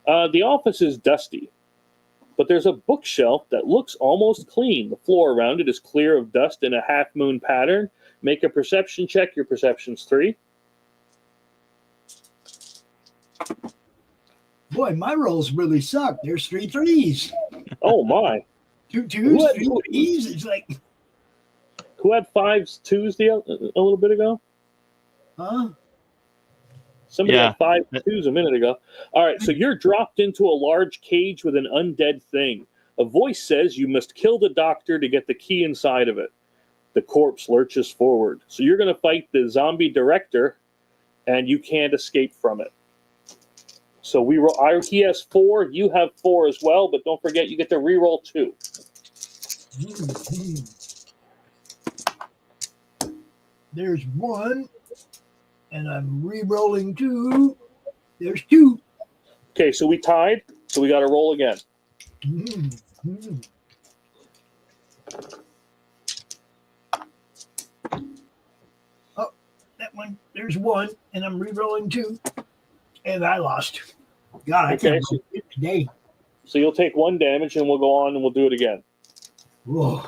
The office is dusty, but there's a bookshelf that looks almost clean. The floor around it is clear of dust in a half-moon pattern. Make a perception check. Your perception's 3. Boy, my rolls really suck. There's 3 3s. Oh, my. 2 2s, 3 3s. It's like, Who had 5s, 2s a little bit ago? huh? Somebody Yeah. had 5 twos a minute ago. All right, so you're dropped into a large cage with an undead thing. A voice says you must kill the doctor to get the key inside of it. The corpse lurches forward. So you're going to fight the zombie director, and you can't escape from it. So he has 4, you have 4 as well, but don't forget you get to reroll 2. There's 1, and I'm re-rolling 2. There's 2. Okay, so we tied, so we got to roll again. Oh, that one. There's 1, and I'm re-rolling 2, and I lost. God, I can't roll it today. So you'll take 1 damage, and we'll go on and we'll do it again. Whoa.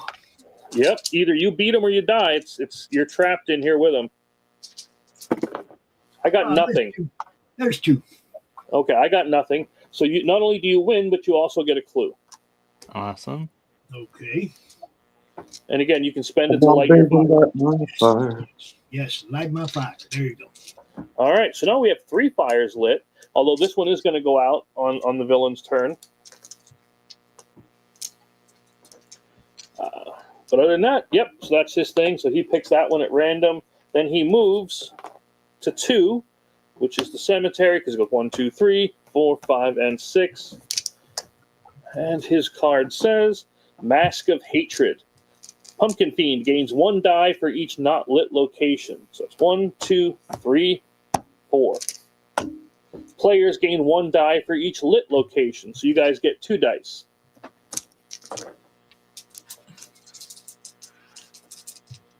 Yep, either you beat him or you die. It's you're trapped in here with him. I got nothing. There's 2. Okay, I got nothing. So you not only do you win, but you also get a clue. Awesome. Okay. And again, you can spend it to light your fire. Yes, light my fire. There you go. All right, so now we have 3 fires lit, although this one is going to go out on the villain's turn. But other than that, yep, so that's his thing. So he picks that one at random. Then he moves to 2, which is the cemetery, because it goes 1, 2, 3, 4, 5, and 6. And his card says, Mask of Hatred. Pumpkin Fiend gains 1 die for each not lit location. So it's 1, 2, 3, 4. Players gain 1 die for each lit location. So you guys get 2 dice.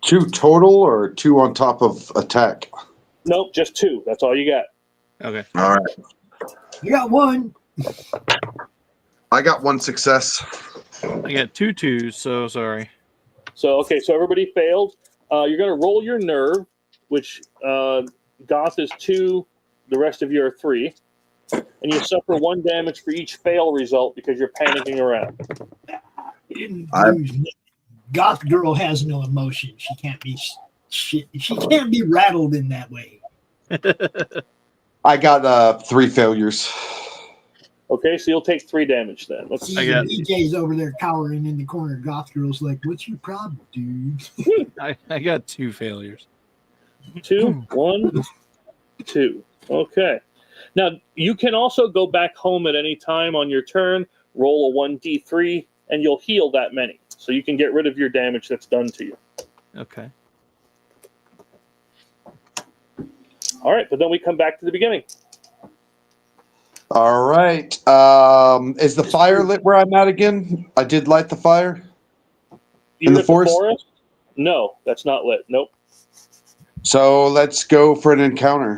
Two total or 2 on top of attack? Nope, just 2. That's all you got. Okay. All right. You got 1. I got 1 success. I got 2 twos, so sorry. So, okay, so everybody failed. You're going to roll your nerve, which Goth is 2, the rest of you are 3. And you suffer 1 damage for each fail result because you're panicking around. You didn't lose. Goth girl has no emotion. She can't be shit. She can't be rattled in that way. I got 3 failures. Okay, so you'll take 3 damage then. Let's See, DJ's over there cowering in the corner. Goth girl's like, "What's your problem, dude?" I got 2 failures. 2, 1, 2. Okay. Now, you can also go back home at any time on your turn, roll a 1d3, and you'll heal that many. So you can get rid of your damage that's done to you. Okay. All right, but then we come back to the beginning. All right. Is the fire lit where I'm at again? I did light the fire. In the forest? No, that's not lit. Nope. So let's go for an encounter.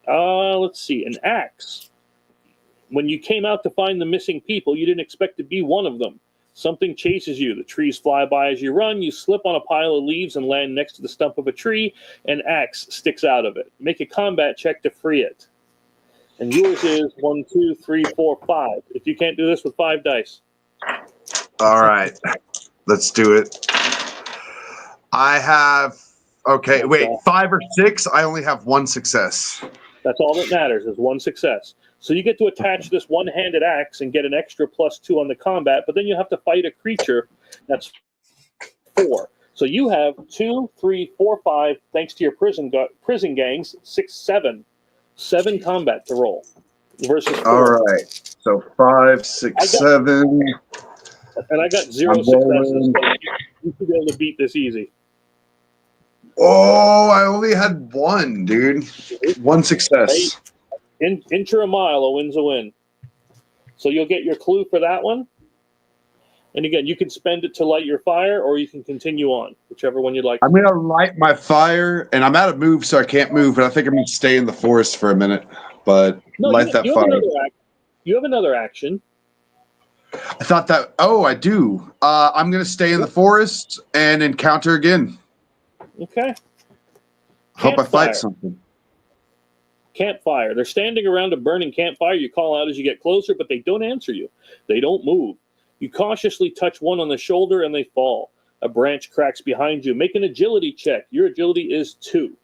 Let's see. An axe. When you came out to find the missing people, you didn't expect to be one of them. Something chases you. The trees fly by as you run. You slip on a pile of leaves and land next to the stump of a tree. An axe sticks out of it. Make a combat check to free it. And yours is 1, 2, 3, 4, 5. If you can't do this with 5 dice. All right. Let's do it. I have... Okay, wait. 5 or 6? I only have 1 success. That's all that matters is 1 success. So you get to attach this one-handed axe and get an extra +2 on the combat, but then you have to fight a creature that's 4. So you have 2, 3, 4, 5, thanks to your prison gangs, 6, 7. 7 combat to roll versus 4. All right. So 5, 6, 7. And I got 0 successes. So you should be able to beat this easy. Oh, I only had 1, dude. 1 success. Inch or a mile, a win's a win. So you'll get your clue for that one. And again, you can spend it to light your fire, or you can continue on, whichever one you'd like. I'm going to light my fire, and I'm out of move, so I can't move, but I think I'm going to stay in the forest for a minute. But light that fire. You have another action. I thought that... Oh, I do. I'm going to stay in the forest and encounter again. Okay. Hope I fight something. Campfire. They're standing around a burning campfire. You call out as you get closer, but they don't answer you. They don't move. You cautiously touch one on the shoulder and they fall. A branch cracks behind you. Make an agility check. Your agility is 2.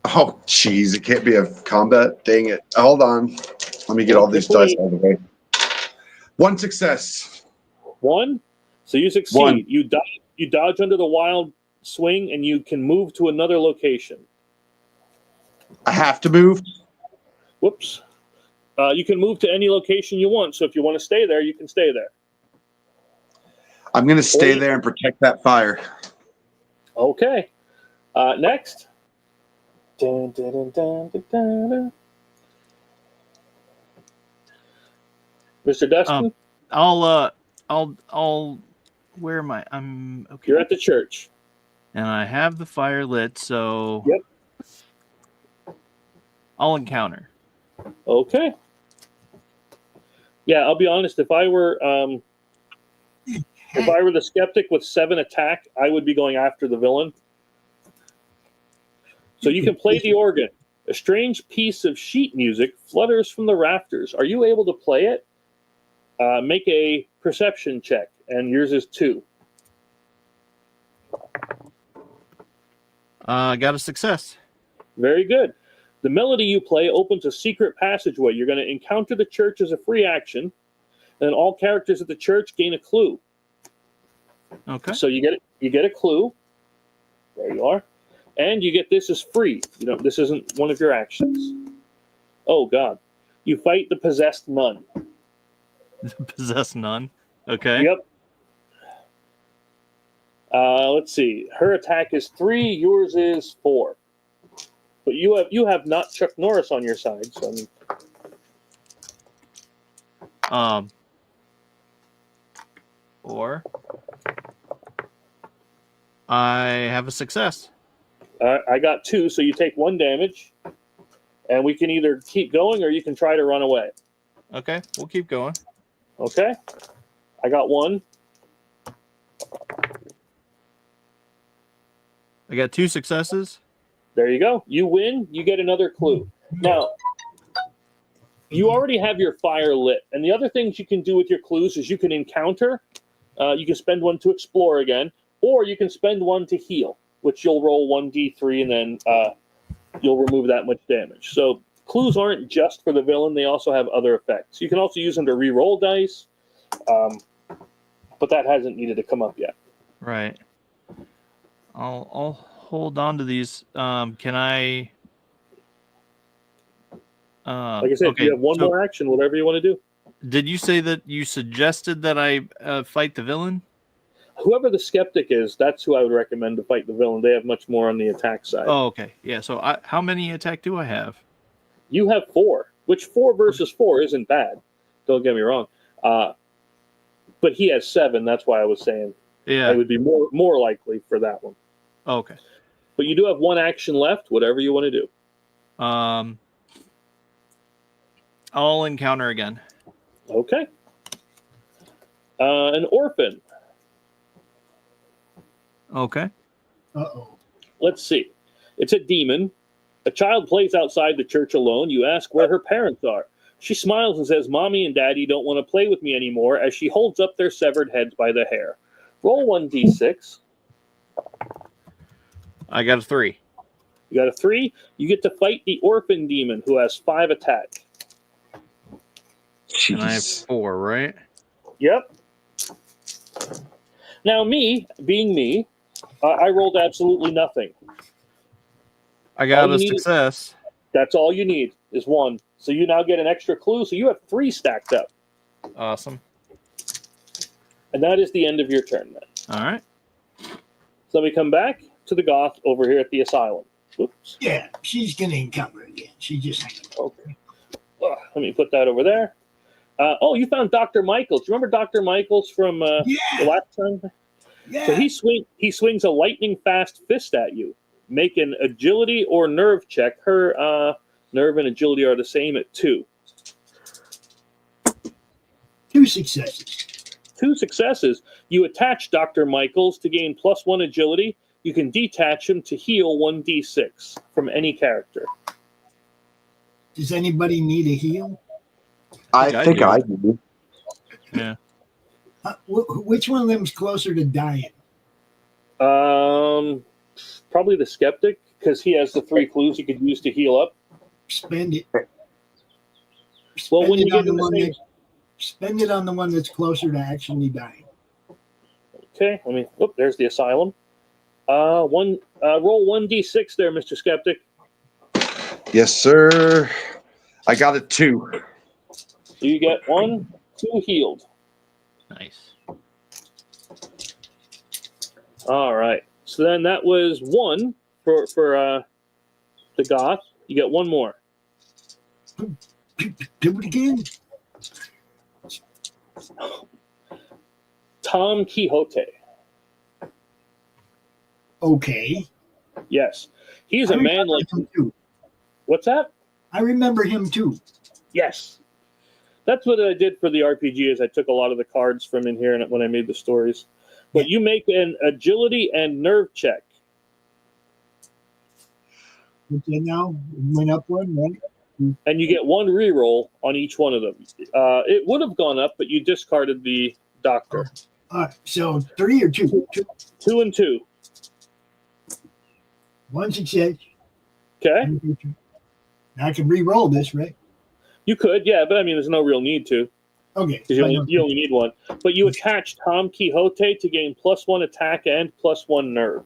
Oh, jeez. It can't be a combat. Dang it. Hold on. Let me get all these dice out of the way. 1 success. 1. So you succeed. 1. You dodge under the wild swing, and you can move to another location. I have to move. Whoops. You can move to any location you want. So if you want to stay there, you can stay there. I'm going to stay there and protect that fire. Okay. Next. Dun, dun, dun, dun, dun, dun, dun. Mr. Dustin? I'll where am I? I'm okay. You're at the church. And I have the fire lit, so Yep. I'll encounter. Okay. Yeah, I'll be honest. If I were the skeptic with 7 attack, I would be going after the villain. So you can play the organ. A strange piece of sheet music flutters from the rafters. Are you able to play it? Make a perception check, and yours is 2. Got a success. Very good. The melody you play opens a secret passageway. You're going to encounter the church as a free action, and all characters at the church gain a clue. Okay. So you get a clue. There you are. And you get this as free. This isn't one of your actions. Oh, God. You fight the possessed nun. Possessed nun. Okay. Yep. Let's see. Her attack is 3. Yours is 4. But you have not Chuck Norris on your side. So I mean, 4. I have a success. I got 2, so you take 1 damage, and we can either keep going or you can try to run away. Okay, we'll keep going. Okay. I got 1. I got 2 successes. There you go. You win. You get another clue. Now, you already have your fire lit, and the other things you can do with your clues is you can encounter. You can spend 1 to explore again, or you can spend 1 to heal, which you'll roll 1d3, and then you'll remove that much damage. So clues aren't just for the villain. They also have other effects. You can also use them to re-roll dice, but that hasn't needed to come up yet. Right. I'll hold on to these. Can I... Like I said, okay, you have one more action, whatever you want to do. Did you say that you suggested that I fight the villain? Whoever the skeptic is, that's who I would recommend to fight the villain. They have much more on the attack side. Oh, okay. Yeah, so how many attack do I have? You have 4, which 4 versus 4 isn't bad. Don't get me wrong. But he has 7. That's why I was saying I would be more likely for that one. Okay. But you do have 1 action left, whatever you want to do. I'll encounter again. Okay. An orphan. Okay. Uh-oh. Let's see. It's a demon. A child plays outside the church alone. You ask where her parents are. She smiles and says, "Mommy and Daddy don't want to play with me anymore," as she holds up their severed heads by the hair. Roll 1d6. I got a 3. You got a 3. You get to fight the orphan demon, who has 5 attack. And I have 4, right? Yep. Now, being me, I rolled absolutely nothing. I got a success. That's all you need is 1. So you now get an extra clue. So you have 3 stacked up. Awesome. And that is the end of your turn then. All right. So let me come back to the goth over here at the asylum. Oops. Yeah, she's going to encounter again. She just Okay. Let me put that over there. You found Dr. Michaels. Do you remember Dr. Michaels from the last time? Yeah. So he swings a lightning fast fist at you. Make an agility or nerve check. Her nerve and agility are the same at 2. 2 successes. 2 successes. You attach Dr. Michaels to gain +1 agility. You can detach him to heal 1d6 from any character. Does anybody need a heal? I think I do. Yeah. Which one of them is closer to dying? Probably the skeptic. because he has the 3 clues he could use to heal up. Spend it. Well, when you get on the in the one same... that, spend it on the one that's closer to actually dying. Okay, let me... Oh, there's the asylum. Roll 1d6 there, Mr. Skeptic. Yes, sir. I got a 2. So you get 1, 2 healed. Nice. All right. So then that was 1 for the goth. You get 1 more. Do it again. Tom Quixote. Okay. Yes. He's a man like... him too. What's that? I remember him too. Yes. That's what I did for the RPG is I took a lot of the cards from in here and when I made the stories. But you make an agility and nerve check. Okay, now went up one, right? And you get 1 reroll on each one of them. It would have gone up, but you discarded the doctor. So 3 or 2? 2 and 2. 1 success. Okay. I can re-roll this, right? You could, yeah, but I mean, there's no real need to. Okay. Because you only need 1. But you attach Tom Quixote to gain +1 attack and +1 nerve.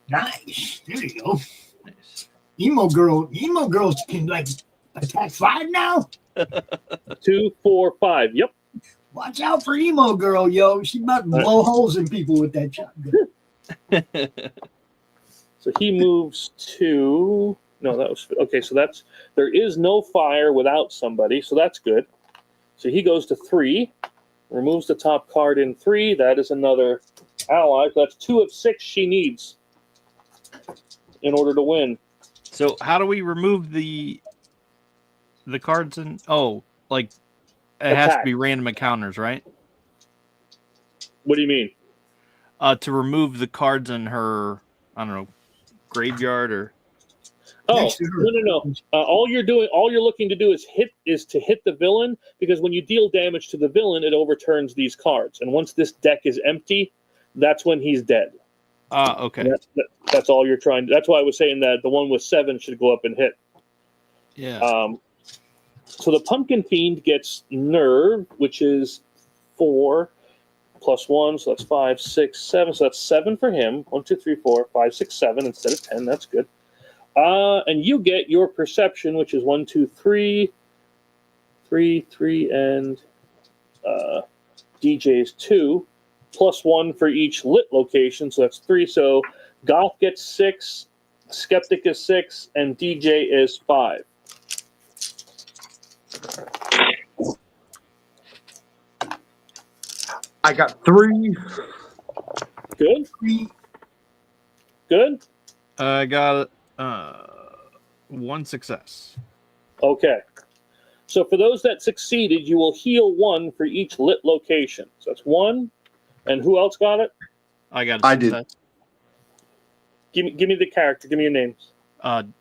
Nice. There you go. Nice. Emo girls can like attack 5 now. 2, 4, 5. Yep. Watch out for emo girl, yo. She about to blow holes in people with that shotgun. So he moves to... No, that was... Okay, so that's... There is no fire without somebody, so that's good. So he goes to 3, removes the top card in 3. That is another ally. That's 2 of 6 she needs in order to win. So how do we remove the cards? And like it has to be random encounters, right? What do you mean? To remove the cards in her, I don't know, graveyard or... Oh, no. All you're looking to do is to hit the villain, because when you deal damage to the villain, it overturns these cards. And once this deck is empty, that's when he's dead. Okay. That's all you're trying to... That's why I was saying that the one with 7 should go up and hit. Yeah. So the Pumpkin Fiend gets Nerve, which is 4 + 1, so that's 5, 6, 7. So that's 7 for him. 1, 2, 3, 4, 5, 6, 7 instead of 10. That's good. And you get your Perception, which is 1, 2, 3, 3, and DJ's 2, +1 for each lit location, so that's 3. So Goth gets 6, Skeptic is 6, and DJ is 5. I got 3. Good? Good? I got 1 success. Okay. So for those that succeeded, you will heal 1 for each lit location. So that's 1. And who else got it? I got. I did. Give me the character. Give me your names.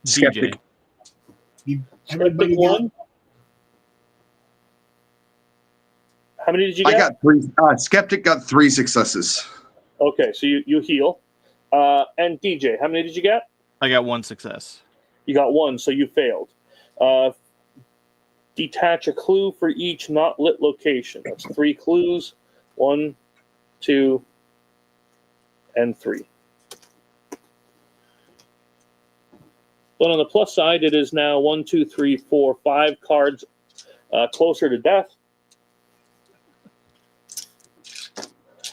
DJ. Skeptic 1. How many did you get? I got 3. Skeptic got 3 successes. Okay, so you heal. And DJ, how many did you get? I got 1 success. You got 1, so you failed. Detach a clue for each not lit location. That's 3 clues. 1, 2, and 3. But on the plus side, it is now 1, 2, 3, 4, 5 cards closer to death.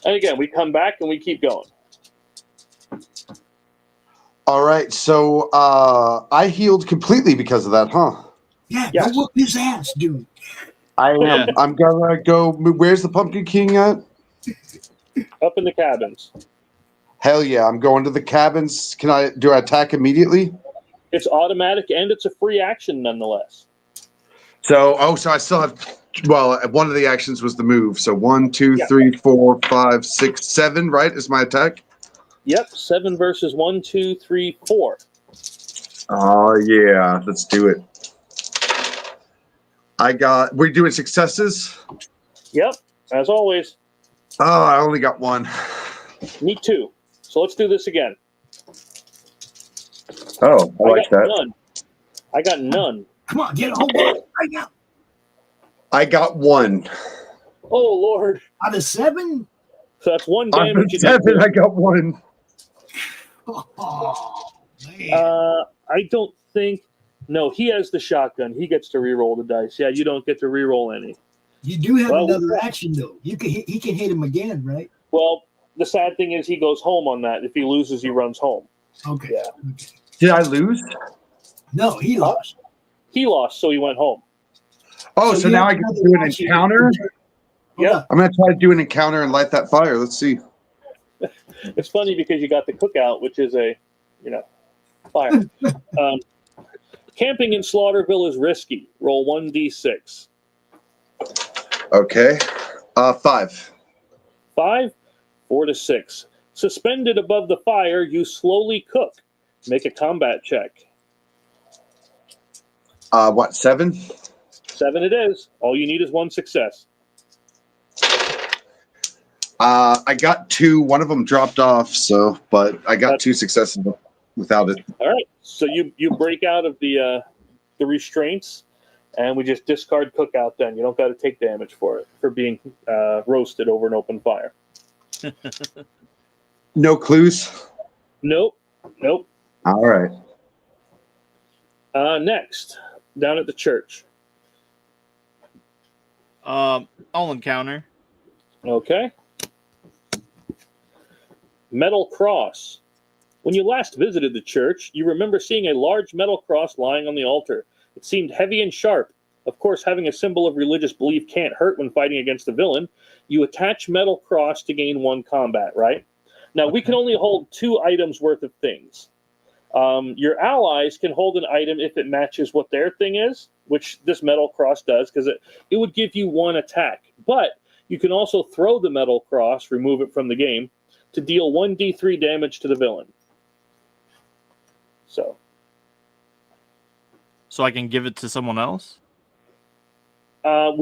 And again, we come back and we keep going. All right, so I healed completely because of that, huh? Yeah, Yes. go whoop his ass, dude. I'm gonna go. Where's the Pumpkin King at? Up in the cabins. Hell yeah, I'm going to the cabins. Do I attack immediately? It's automatic and it's a free action nonetheless. So I still have. Well, one of the actions was the move. So 1, 2, 3, 4, 5, 6, 7. Right, is my attack. Yep, 7 versus 1, 2, 3, 4. Oh yeah, let's do it. We're doing successes. Yep, as always. Oh, I only got 1. Me too. So let's do this again. Oh, I like that. None. I got none. Come on, get a hold of it right now. I got 1. Oh, Lord. Out of 7? So that's 1 On damage. the 7, I got 1. Oh, man. I don't think. No, he has the shotgun. He gets to re-roll the dice. Yeah, you don't get to re-roll any. You do have Well, another action, though. He can hit him again, right? Well, the sad thing is he goes home on that. If he loses, he runs home. Okay. Yeah. Okay. Did I lose? No, he lost. He lost, so he went home. Oh, so you now have I can another do an action. encounter? Yeah. I'm going to try to do an encounter and light that fire. Let's see. It's funny because you got the cookout, which is a, fire. Camping in Slaugherville is risky. Roll 1d6. Okay. 5. 5, 4 to 6. Suspended above the fire, you slowly cook. Make a combat check. 7? 7 it is. All you need is 1 success. I got 2. One of them dropped off, but I got 2 successes without it. All right. So you break out of the restraints, and we just discard cookout. Then you don't got to take damage for being roasted over an open fire. No clues? Nope. All right. Next, down at the church. I'll encounter. Okay. Metal cross. When you last visited the church, you remember seeing a large metal cross lying on the altar. It seemed heavy and sharp. Of course, having a symbol of religious belief can't hurt when fighting against a villain. You attach metal cross to gain 1 combat, right? Now, we can only hold 2 items worth of things. Your allies can hold an item if it matches what their thing is, which this metal cross does, because it would give you 1 attack. But you can also throw the metal cross, remove it from the game, to deal 1d3 damage to the villain. So I can give it to someone else?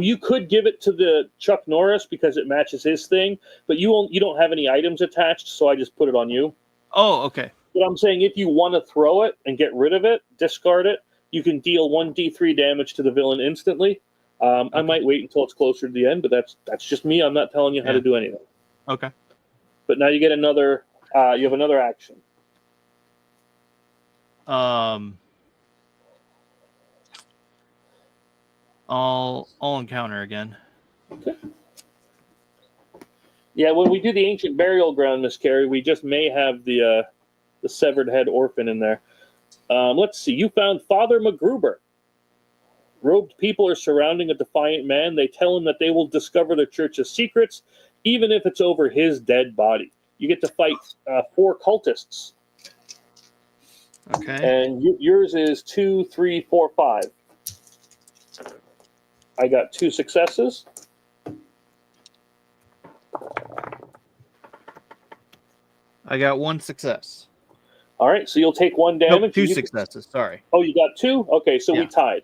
you could give it to the Chuck Norris because it matches his thing, but you don't have any items attached, so I just put it on you. Oh, okay. But I'm saying if you want to throw it and get rid of it, discard it, you can deal 1d3 damage to the villain instantly. I might wait until it's closer to the end, but that's just me. I'm not telling you how to do anything. Okay. But now you get another. You have another action. I'll encounter again. Okay. Yeah, when we do the ancient burial ground, Miss Carey, we just may have the severed head orphan in there. Let's see. You found Father MacGruber. Robed people are surrounding a defiant man. They tell him that they will discover the church's secrets, even if it's over his dead body. You get to fight 4 cultists. Okay. And yours is 2, 3, 4, 5. I got 2 successes. I got 1 success. All right, so you'll take 1 damage. Nope, 2 successes. Sorry. Oh, you got 2? Okay, so Yeah. we tied.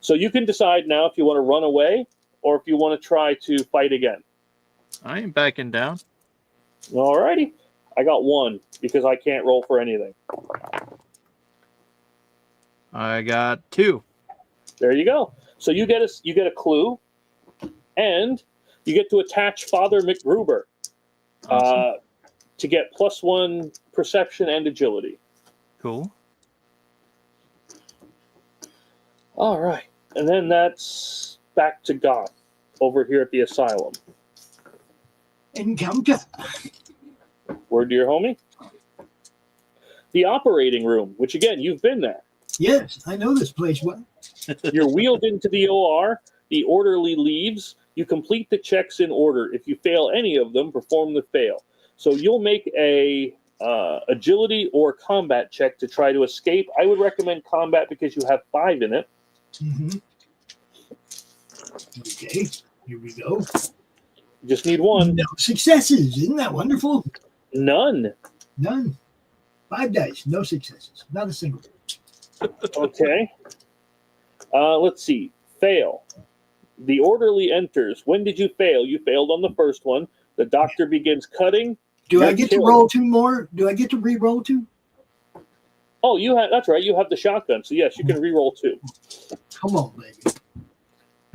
So you can decide now if you want to run away or if you want to try to fight again. I ain't backing down. All righty. I got 1 because I can't roll for anything. I got 2. There you go. So you get a clue, and you get to attach Father MacGruber Awesome. to get +1 perception and agility. Cool. All right. And then that's back to Goth over here at the asylum. Encounter. Word to your homie. The operating room, which again, you've been there. Yes, I know this place well. You're wheeled into the OR. The orderly leaves. You complete the checks in order. If you fail any of them, perform the fail. So you'll make a agility or combat check to try to escape. I would recommend combat because you have 5 in it. Mm-hmm. Okay, here we go. You just need 1. No successes. Isn't that wonderful? None. None. 5 dice. No successes. Not a single. Okay. Let's see. Fail. The orderly enters. When did you fail? You failed on the first one. The doctor begins cutting. Do I You're get killed. to roll 2 more? Do I get to re-roll 2? Oh, that's right. You have the shotgun. So, yes, you can re-roll 2. Come on, baby.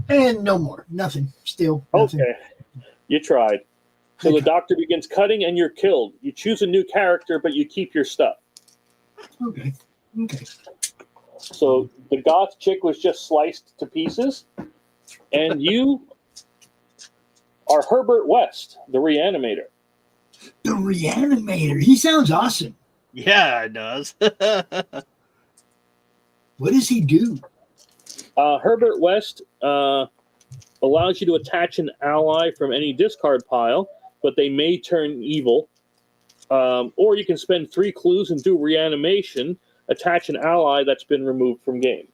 And no more. Nothing. Still nothing. Okay. You tried. So the doctor begins cutting and you're killed. You choose a new character, but you keep your stuff. Okay. Okay. So the goth chick was just sliced to pieces, and you are Herbert West, the reanimator. The reanimator. He sounds awesome. Yeah, it does. What does he do? Herbert West allows you to attach an ally from any discard pile, but they may turn evil. Or you can spend 3 clues and do reanimation, attach an ally that's been removed from game.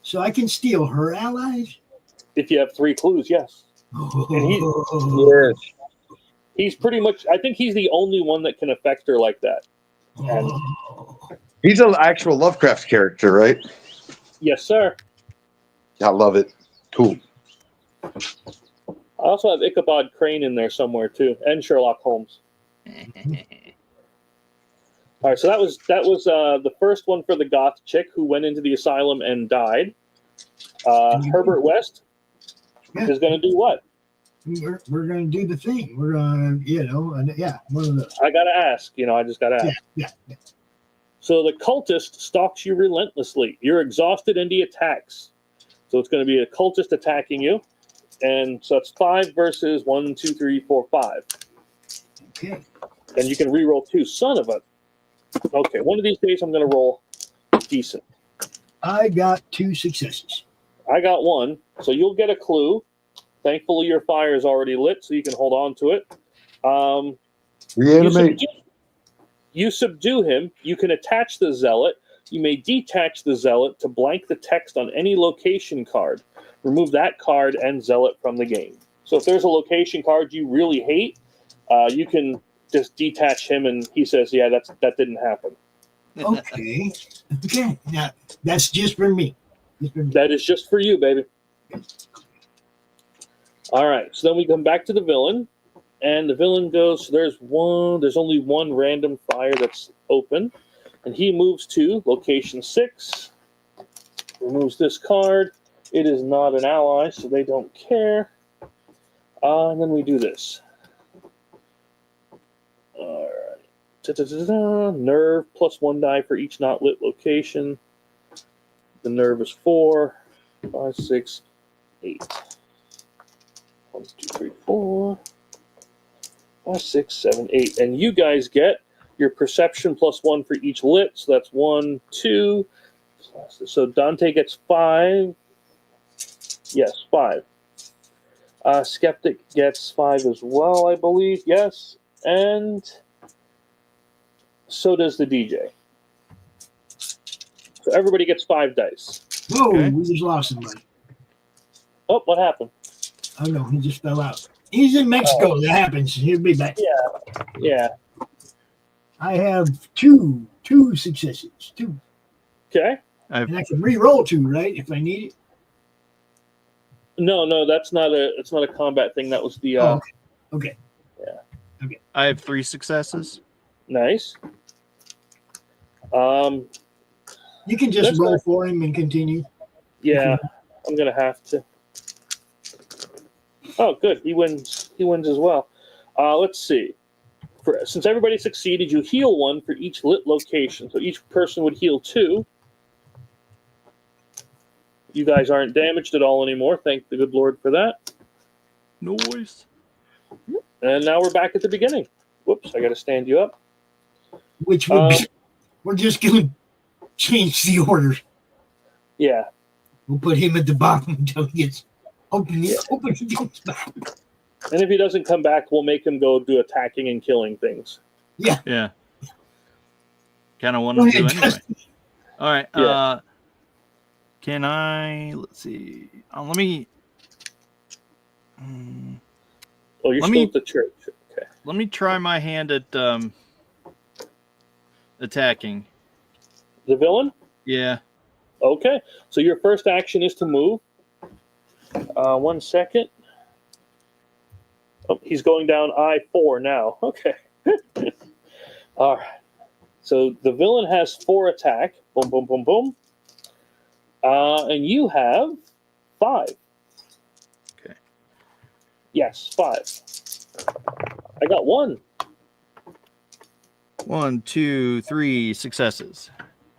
So I can steal her allies? If you have 3 clues, yes. Oh. He's pretty much, I think he's the only one that can affect her like that. And He's an actual Lovecraft character, right? yes, sir. I love it. Cool. I also have Ichabod Crane in there somewhere too, and Sherlock Holmes. All right, so that was the first one for the goth chick who went into the asylum and died. Herbert West is going to do what? We're going to do the thing. We're going to, one of those. I got to ask. I just got to ask. Yeah. So the cultist stalks you relentlessly. You're exhausted and he attacks. So it's going to be a cultist attacking you. And so it's 5 versus 1, 2, 3, 4, 5. Okay. And you can re-roll 2. Son of a... Okay, one of these days I'm going to roll decent. I got 2 successes. I got 1. So you'll get a clue. Thankfully, your fire is already lit, so you can hold on to it. Reanimate. You subdue him. You can attach the zealot. You may detach the zealot to blank the text on any location card. Remove that card and zealot from the game. So if there's a location card you really hate, you can just detach him, and he says, "Yeah, that didn't happen." Okay. Okay. Now that's just for me. That is just for you, baby. All right. So then we come back to the villain, and the villain goes. So there's only one random fire that's open, and he moves to location 6. Removes this card. It is not an ally, so they don't care. And then we do this. All right. Nerve plus 1 die for each not lit location. The nerve is 4, 5, 6, 8. 1, 2, 3, 4, 5, 6, 7, 8. And you guys get your perception plus 1 for each lit. So that's 1, 2. So Dante gets 5. Yes, 5. Skeptic gets 5 as well, I believe. Yes. And so does the DJ. So everybody gets 5 dice. Whoa, Okay. we just lost somebody. Oh, what happened? I don't know. He just fell out. He's in Mexico. That happens. He'll be back. Yeah. I have two successes. 2. Okay. And I can re-roll 2, right? If I need it. No, it's not a combat thing. That was the Okay. I have 3 successes. nice. You can just That's roll not- for him and continue. Yeah, I'm gonna have to. Oh, good. He wins. He wins as well. Let's see. Since everybody succeeded, you heal 1 for each lit location. So each person would heal 2. You guys aren't damaged at all anymore. Thank the good Lord for that. Noise. And now we're back at the beginning. Whoops, I got to stand you up. Which would be, we're just going to change the order. Yeah. We'll put him at the bottom until he gets open. He comes back. And if he doesn't come back, we'll make him go do attacking and killing things. Yeah. Kind of want to do anyway. All right. Yeah. Can I? Let's see. Let me. Oh, you're Let still me- at the church. Okay. Let me try my hand at attacking. The villain? Yeah. Okay. So your first action is to move. 1 second. Oh, he's going down I-4 now. Okay. All right. So the villain has 4 attack. Boom, boom, boom, boom. And you have 5. Okay. Yes, 5. I got 1. 1, 2, 3 successes.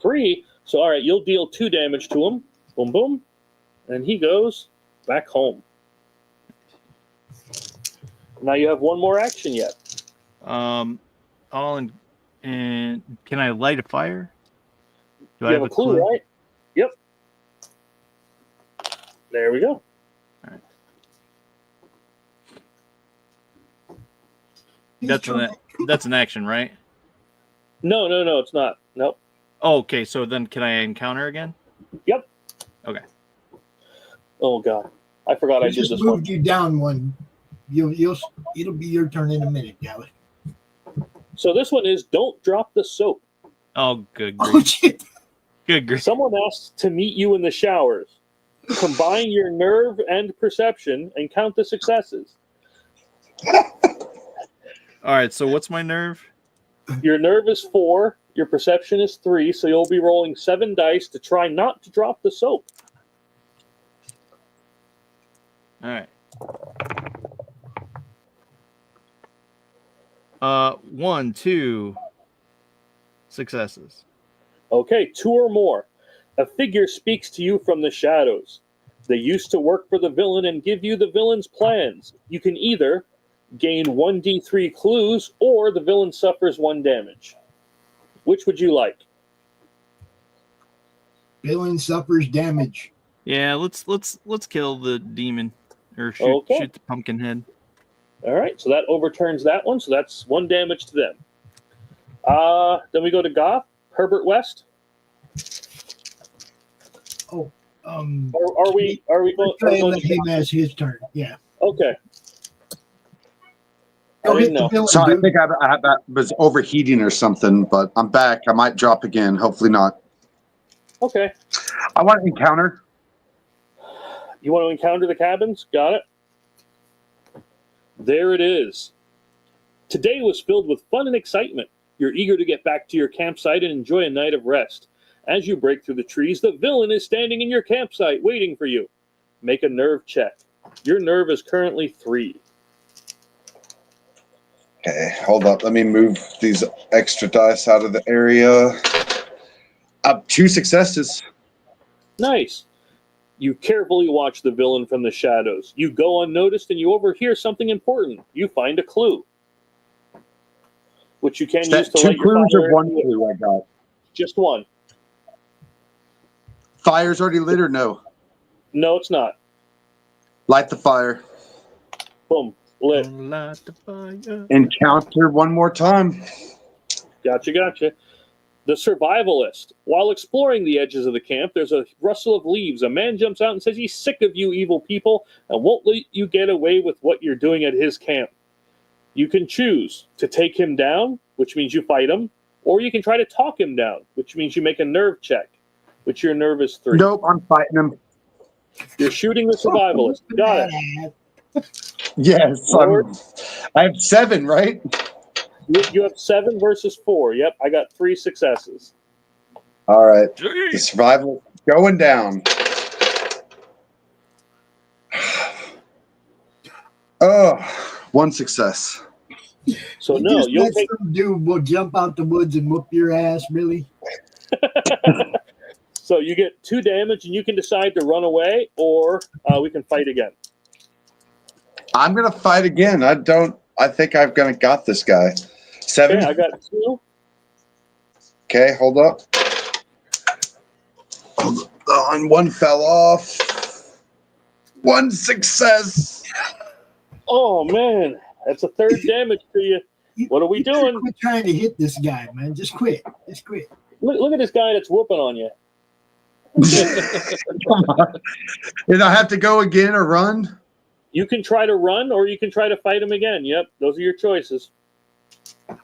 3. So, all right, you'll deal 2 damage to him. Boom, boom. And he goes back home. Now you have 1 more action yet. All in, and can I light a fire? Do You have a clue, right? Yep. There we go. All right. That's an action, right? No, it's not. Nope. Oh, okay, so then can I encounter again? Yep. Okay. Oh God, I forgot I did just this moved one. you down one. It'll be your turn in a minute, Gallus. So this one is don't drop the soap. Oh, good Oh grief. shit! Good grief. Someone asked to meet you in the showers. Combine your nerve and perception and count the successes. All right, so what's my nerve? Your nerve is 4. Your perception is 3. So you'll be rolling 7 dice to try not to drop the soap. All right. 1, 2 successes. Okay, 2 or more. A figure speaks to you from the shadows. They used to work for the villain and give you the villain's plans. You can either gain 1d3 clues or the villain suffers 1 damage. Which would you like? Villain suffers damage. Yeah, let's kill the demon or shoot the pumpkin head. All right, so that overturns that one. So that's 1 damage to them. Then we go to Goth, Herbert West. Oh, Are we going? let him ask his turn. Yeah. Okay. Go I hit didn't the know. villain, Sorry, I dude. think I was overheating or something, but I'm back. I might drop again. Hopefully not. Okay. I want to encounter. You want to encounter the cabins? Got it. There it is. Today was filled with fun and excitement. You're eager to get back to your campsite and enjoy a night of rest. As you break through the trees, the villain is standing in your campsite waiting for you. Make a nerve check. Your nerve is currently 3. Okay, hold up. Let me move these extra dice out of the area. Up 2 successes. Nice. You carefully watch the villain from the shadows. You go unnoticed and you overhear something important. You find a clue, which you can Is use that to 2 light your clues fire. or 1 clue I got? Just 1. Fire's already lit or no? No, it's not. Light the fire. Boom. Lit. Light the fire. Encounter 1 more time. Gotcha. The survivalist. While exploring the edges of the camp, there's a rustle of leaves. A man jumps out and says he's sick of you evil people and won't let you get away with what you're doing at his camp. You can choose to take him down, which means you fight him, or you can try to talk him down, which means you make a nerve check, which your nerve is 3. Nope, I'm fighting him. You're shooting the survivalist. Got it. Yes, I have 7, right? You have 7 versus 4. Yep, I got 3 successes. All right. The survival going down. Oh, 1 success. So You no, just you'll let take. some dude will jump out the woods and whoop your ass, really? So you get 2 damage, and you can decide to run away, or we can fight again. I'm gonna fight again. I think I've got this guy. 7. Okay, I got 2. Okay, hold up. Hold on, 1 fell off. 1 success. Oh man, that's a 3rd damage to you. What are we doing? Quit trying to hit this guy, man. Just quit. Look at this guy that's whooping on you. Come on. Did I have to go again or run? You can try to run, or you can try to fight him again. Yep, those are your choices.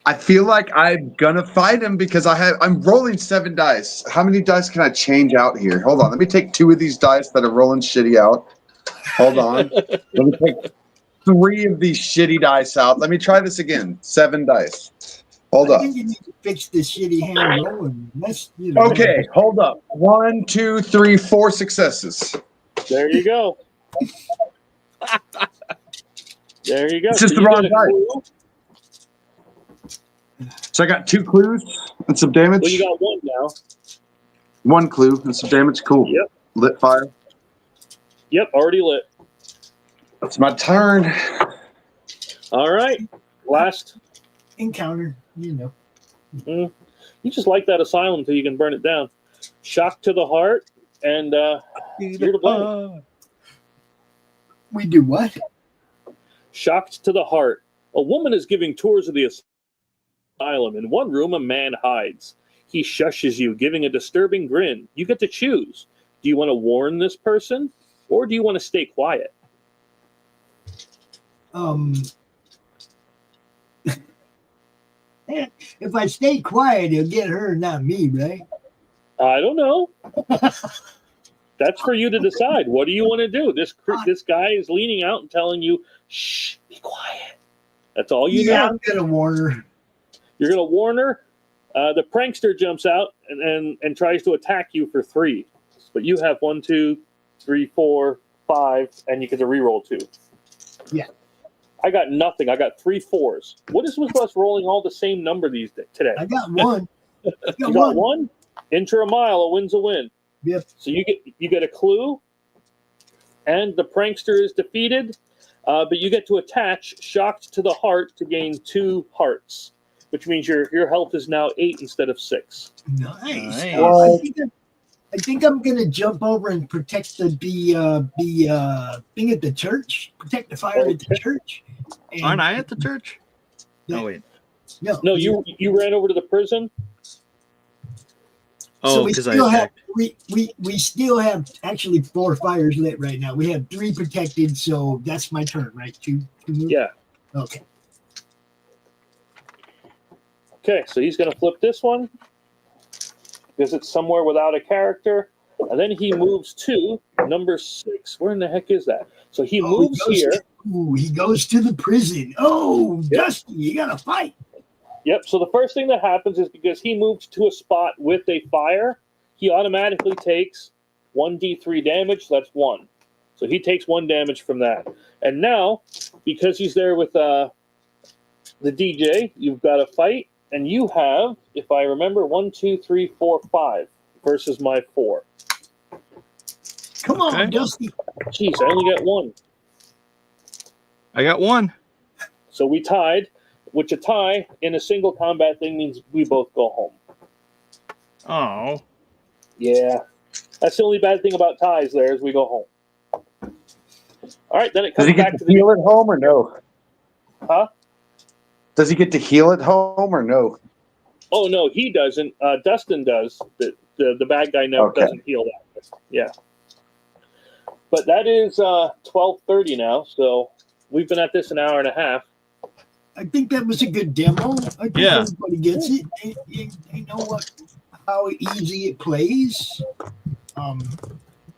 I feel like I'm gonna fight him because I'm rolling 7 dice. How many dice can I change out here? Hold on. Let me take 2 of these dice that are rolling shitty out. Hold on. Let me take 3 of these shitty dice out. Let me try this again. 7 dice. Hold I up. think you need to fix this shitty hand rolling. That's, you know, Okay, hold up. 1, 2, 3, 4 successes. There you go. There you go. It's just So the you wrong get a dice. clue. So I got 2 clues and some damage. Well, you got one now. 1 clue and some damage. Cool. Yep. Lit fire. Yep, already lit. That's my turn. All right. Last. encounter, you know. You just like that asylum until you can burn it down. Shock to the heart, and you're to blame. We do what? Shocked to the heart. A woman is giving tours of the asylum. In one room, a man hides. He shushes you, giving a disturbing grin. You get to choose. Do you want to warn this person, or do you want to stay quiet? If I stay quiet, he'll get her, not me, right? I don't know. That's for you to decide. What do you want to do? This guy is leaning out and telling you, "Shh, be quiet." That's all you know. I'm gonna warn her. You're gonna warn her. The prankster jumps out and tries to attack you for 3, but you have 1, 2, 3, 4, 5, and you get to reroll 2. Yeah. I got nothing. I got 3 4s. What is with us rolling all the same number today? I got one. You got one? Enter a mile, a win's a win. Yep. So you get a clue, and the prankster is defeated, but you get to attach shocked to the heart to gain 2 hearts, which means your health is now 8 instead of 6. Nice. Well, I think I'm gonna jump over and protect the thing at the church. Protect the fire at the church. And, Aren't I at the church? Yeah. Oh wait. No, you ran over to the prison. Oh, because I attacked. we still have actually 4 fires lit right now. We have 3 protected, so that's my turn, right? 2 moves? Yeah. Okay. Okay, so he's going to flip this one because it's somewhere without a character, and then he moves to number 6. Where in the heck is that? So he moves here. He goes to the prison. Oh, Yep. Dusty, you gotta fight. Yep. So the first thing that happens is because he moved to a spot with a fire, he automatically takes 1d3 damage. So that's 1. So he takes 1 damage from that. And now, because he's there with the DJ, you've got to fight, and you have, if I remember, 1, 2, 3, 4, 5 versus my 4. Come on, Okay. Dusty. Jeez, I only got 1. I got 1. So we tied, which a tie in a single combat thing means we both go home. Oh. Yeah. That's the only bad thing about ties there is we go home. All right, then it does comes he back get to to heal at home or no? Huh? Does he get to heal at home or no? Oh, no, he doesn't. Dustin does. The bad guy never doesn't heal that. Yeah. But that is 12:30 now, so we've been at this an hour and a half. I think that was a good demo. I think everybody gets it. They know how easy it plays.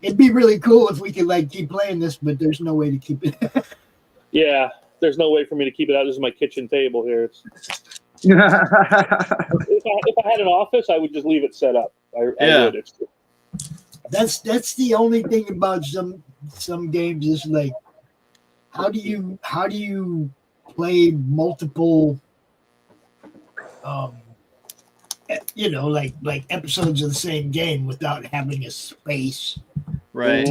It'd be really cool if we could keep playing this, but there's no way to keep it. Yeah, there's no way for me to keep it out. This is my kitchen table here. If I had an office, I would just leave it set up. I would. That's the only thing about some games is how do you play multiple like episodes of the same game without having a space Right.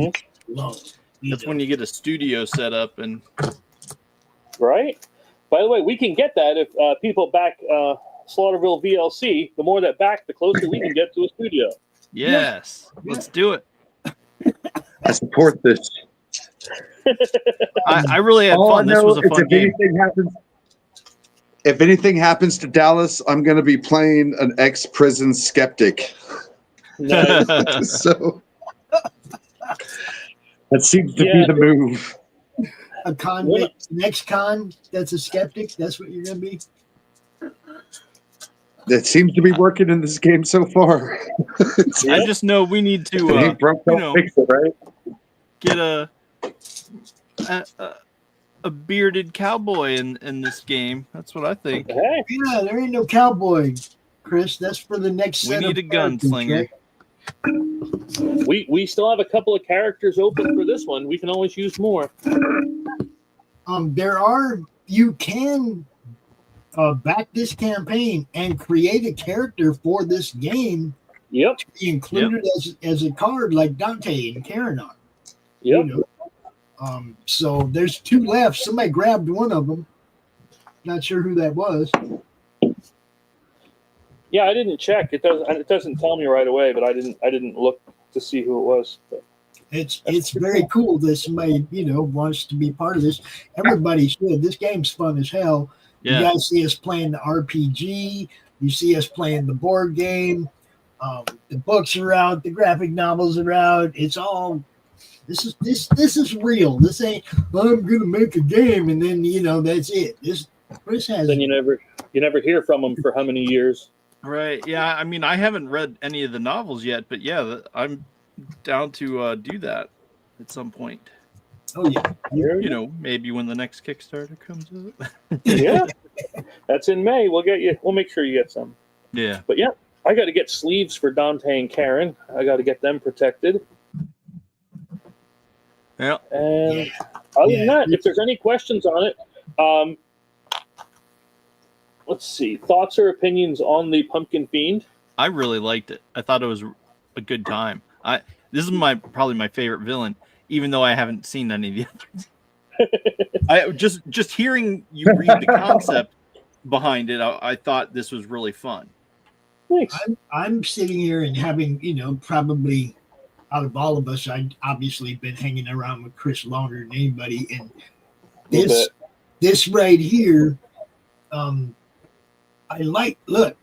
alone. That's when you get a studio set up and Right? By the way, we can get that if people back Slaugherville VLC. The more that back, the closer we can get to a studio. yes. Let's do it. I support this. I really had All I fun. This know was a is fun game. If anything happens to Dallas, I'm going to be playing an ex-prison skeptic. Nice. So that seems to be the move. A convict, an ex-con that's a skeptic. That's what you're gonna be. That seems to be working in this game so far. I just know we need to ain't broke, don't fix it, right? get a a bearded cowboy in this game. That's what I think. Hey, Yeah, there ain't no cowboy, Chris. That's for the next We set need of a characters, gunslinger. right? we still have a couple of characters open for this one. We can always use more. You can back this campaign and create a character for this game Yep. to be included as a card like Dante and Karen are. Yep. You know? So there's 2 left. Somebody grabbed one of them. Not sure who that was. Yeah, I didn't check. It doesn't tell me right away, but I didn't look to see who it was. But It's very cool that somebody, wants to be part of this. Everybody should. This game's fun as hell. Yeah. You guys see us playing the RPG. You see us playing the board game. The books are out. The graphic novels are out. It's all. This is real. This ain't. I'm gonna make a game and then that's it. Chris has. then you never hear from him for how many years? Right. Yeah. I mean, I haven't read any of the novels yet, but yeah, I'm down to do that at some point. Oh yeah. Maybe when the next Kickstarter comes out. Yeah, that's in May. We'll make sure you get some. Yeah. But yeah, I got to get sleeves for Dante and Karen. I got to get them protected. Yeah. And other than that, if there's any questions on it, let's see. Thoughts or opinions on the Pumpkin Fiend? I really liked it. I thought it was a good time. This is probably my favorite villain, even though I haven't seen any of the others. I just hearing you read the concept behind it, I thought this was really fun. Thanks. I'm sitting here and having, probably out of all of us, I've obviously been hanging around with Chris longer than anybody. And this right here, I like, look,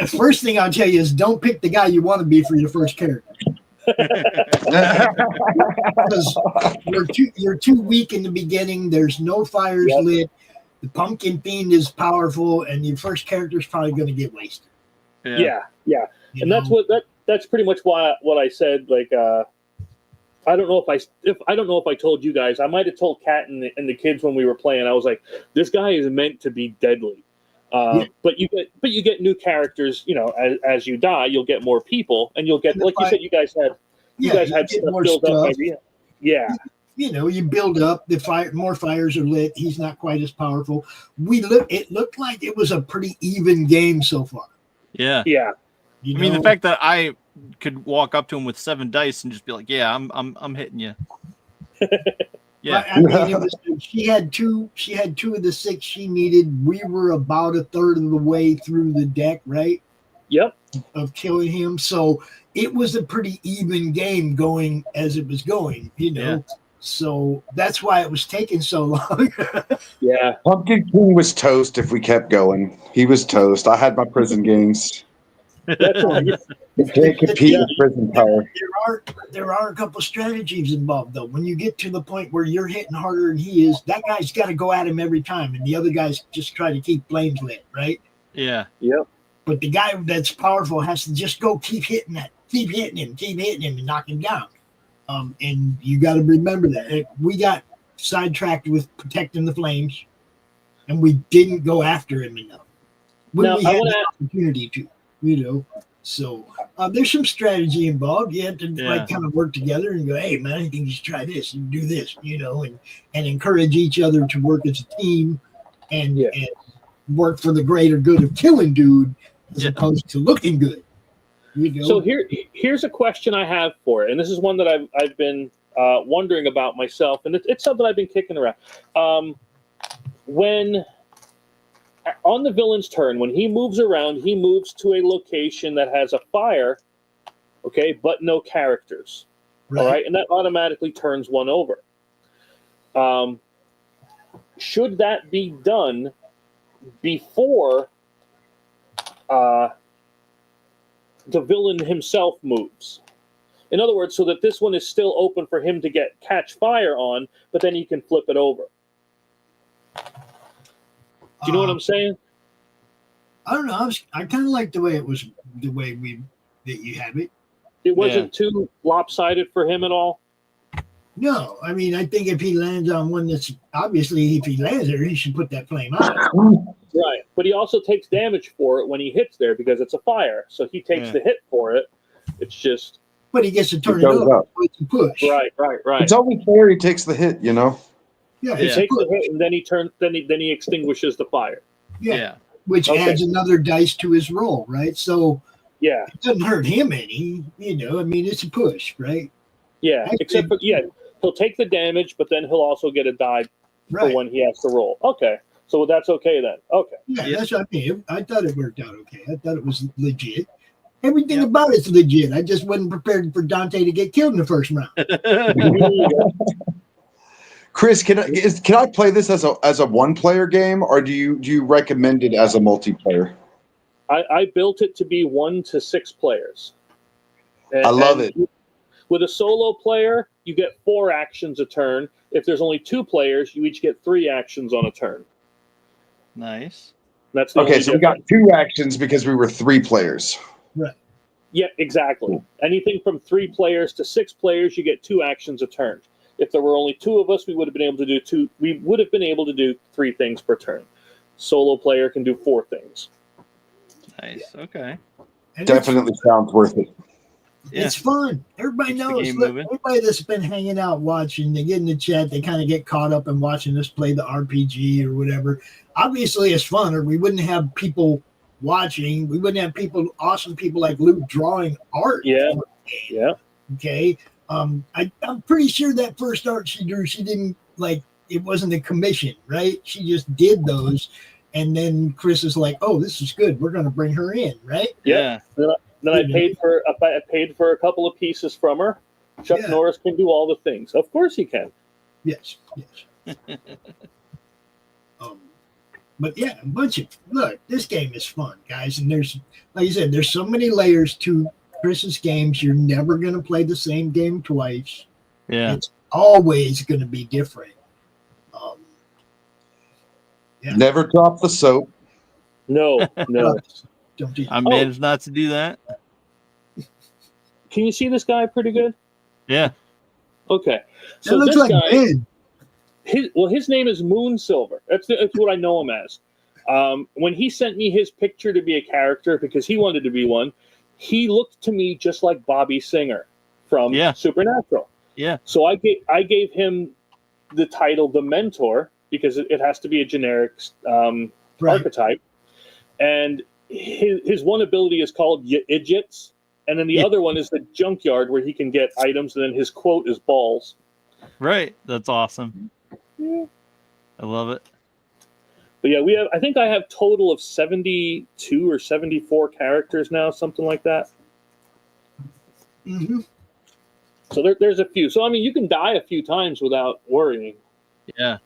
first thing I'll tell you is don't pick the guy you want to be for your first character. Because you're too weak in the beginning. There's no fires lit. The Pumpkin Fiend is powerful, and your first character is probably going to get wasted. Yeah. And that's pretty much what I said. Like, I don't know if I told you guys. I might have told Kat and the kids when we were playing. I was like, this guy is meant to be deadly. But you get new characters. As you die, you'll get more people, and you'll get you said. You guys had stuff more built stuff. up. Yeah. You build up more fires are lit. He's not quite as powerful. It looked like it was a pretty even game so far. Yeah. Yeah. I mean, the fact that I could walk up to him with 7 dice and just be like, "Yeah, I'm hitting you." Yeah. I mean, she had two of the 6 she needed. We were about a third of the way through the deck, right? Yep. Of killing him. So it was a pretty even game going as it was going, Yeah. So that's why it was taking so long. Yeah. Pumpkin King was toast if we kept going. He was toast. I had my prison games. That's right. You can't compete with prison power. There are a couple strategies involved though. When you get to the point where you're hitting harder than he is, that guy's got to go at him every time, and the other guys just try to keep flames lit, right? Yeah. Yep. But the guy that's powerful has to just go keep hitting him, and knock him down. And you got to remember that we got sidetracked with protecting the flames, and we didn't go after him enough when Now, we had the opportunity to. So there's some strategy involved. You have to kind of work together and go, hey man, I think you should try this and do this, and encourage each other to work as a team and work for the greater good of killing dude as opposed to looking good. So here's a question I have for it, and this is one that I've been wondering about myself, and it's something I've been kicking around. When on the villain's turn, when he moves around, he moves to a location that has a fire, okay, but no characters. Right. All right, and that automatically turns one over. Should that be done before the villain himself moves? In other words, so that this one is still open for him to catch fire on, but then he can flip it over. Do you know what I'm saying? I don't know. I kind of like the way that you have it. It wasn't too lopsided for him at all. No, I mean, I think if he lands on one that's obviously, if he lands there, he should put that flame out. Right, but he also takes damage for it when he hits there because it's a fire. So he takes the hit for it. It's just. But he gets to turn it goes up. up. To push. Right. It's only fair he takes the hit, you know. Yeah, He it's takes push. the hit and then he turns. Then he extinguishes the fire. Yeah. Which adds another dice to his roll, right? So yeah, it doesn't hurt him any. You know, I mean, it's a push, right? Yeah, except for he'll take the damage, but then he'll also get a die for when he has to roll. Okay, so that's okay then. Okay. Yeah, that's what I mean. I thought it worked out okay. I thought it was legit. Everything about it's legit. I just wasn't prepared for Dante to get killed in the first round. Chris, can I play this as a one-player game, or do you recommend it as a multiplayer? I built it to be 1 to 6 players. I love it. With a solo player, you get 4 actions a turn. If there's only 2 players, you each get 3 actions on a turn. Nice. That's the okay. only So we got 2 actions because we were 3 players. Right. Yeah, exactly. Anything from 3 players to 6 players, you get 2 actions a turn. If there were only 2 of us, we would have been able to do 2. We would have been able to do 3 things per turn. Solo player can do 4 things. Nice. Okay. And Definitely sounds worth it. It's fun. Everybody knows. Look, everybody that's been hanging out watching, they get in the chat, they kind of get caught up in watching us play the RPG or whatever. Obviously, it's fun, or we wouldn't have people watching. We wouldn't have awesome people like Luke drawing art. Yeah. Okay. I'm pretty sure that first art she drew, she didn't it wasn't a commission, right? She just did those. And then Chris is like, "Oh, this is good. We're going to bring her in, right?" Yeah. Then I paid for a couple of pieces from her. Chuck Norris can do all the things. Of course he can. Yes. But yeah, look, this game is fun, guys. And there's, like you said, there's so many layers to Chris's games. You're never going to play the same game twice. Yeah. It's always going to be different. Never drop the soap. No. Don't do that. I managed not to do that. Can you see this guy pretty good? Yeah. Okay. That So looks this like guy, Ben. his name is Moon Silver. That's what I know him as. When he sent me his picture to be a character because he wanted to be one, he looked to me just like Bobby Singer from Supernatural. Yeah. So I gave him the title The Mentor because it has to be a generic archetype. And his one ability is called Idjits. And then the other one is the junkyard where he can get items. And then his quote is balls. Right. That's awesome. Yeah. I love it. But yeah, I think I have total of 72 or 74 characters now, something like that. Mm-hmm. So there's a few. So, I mean, you can die a few times without worrying. Yeah.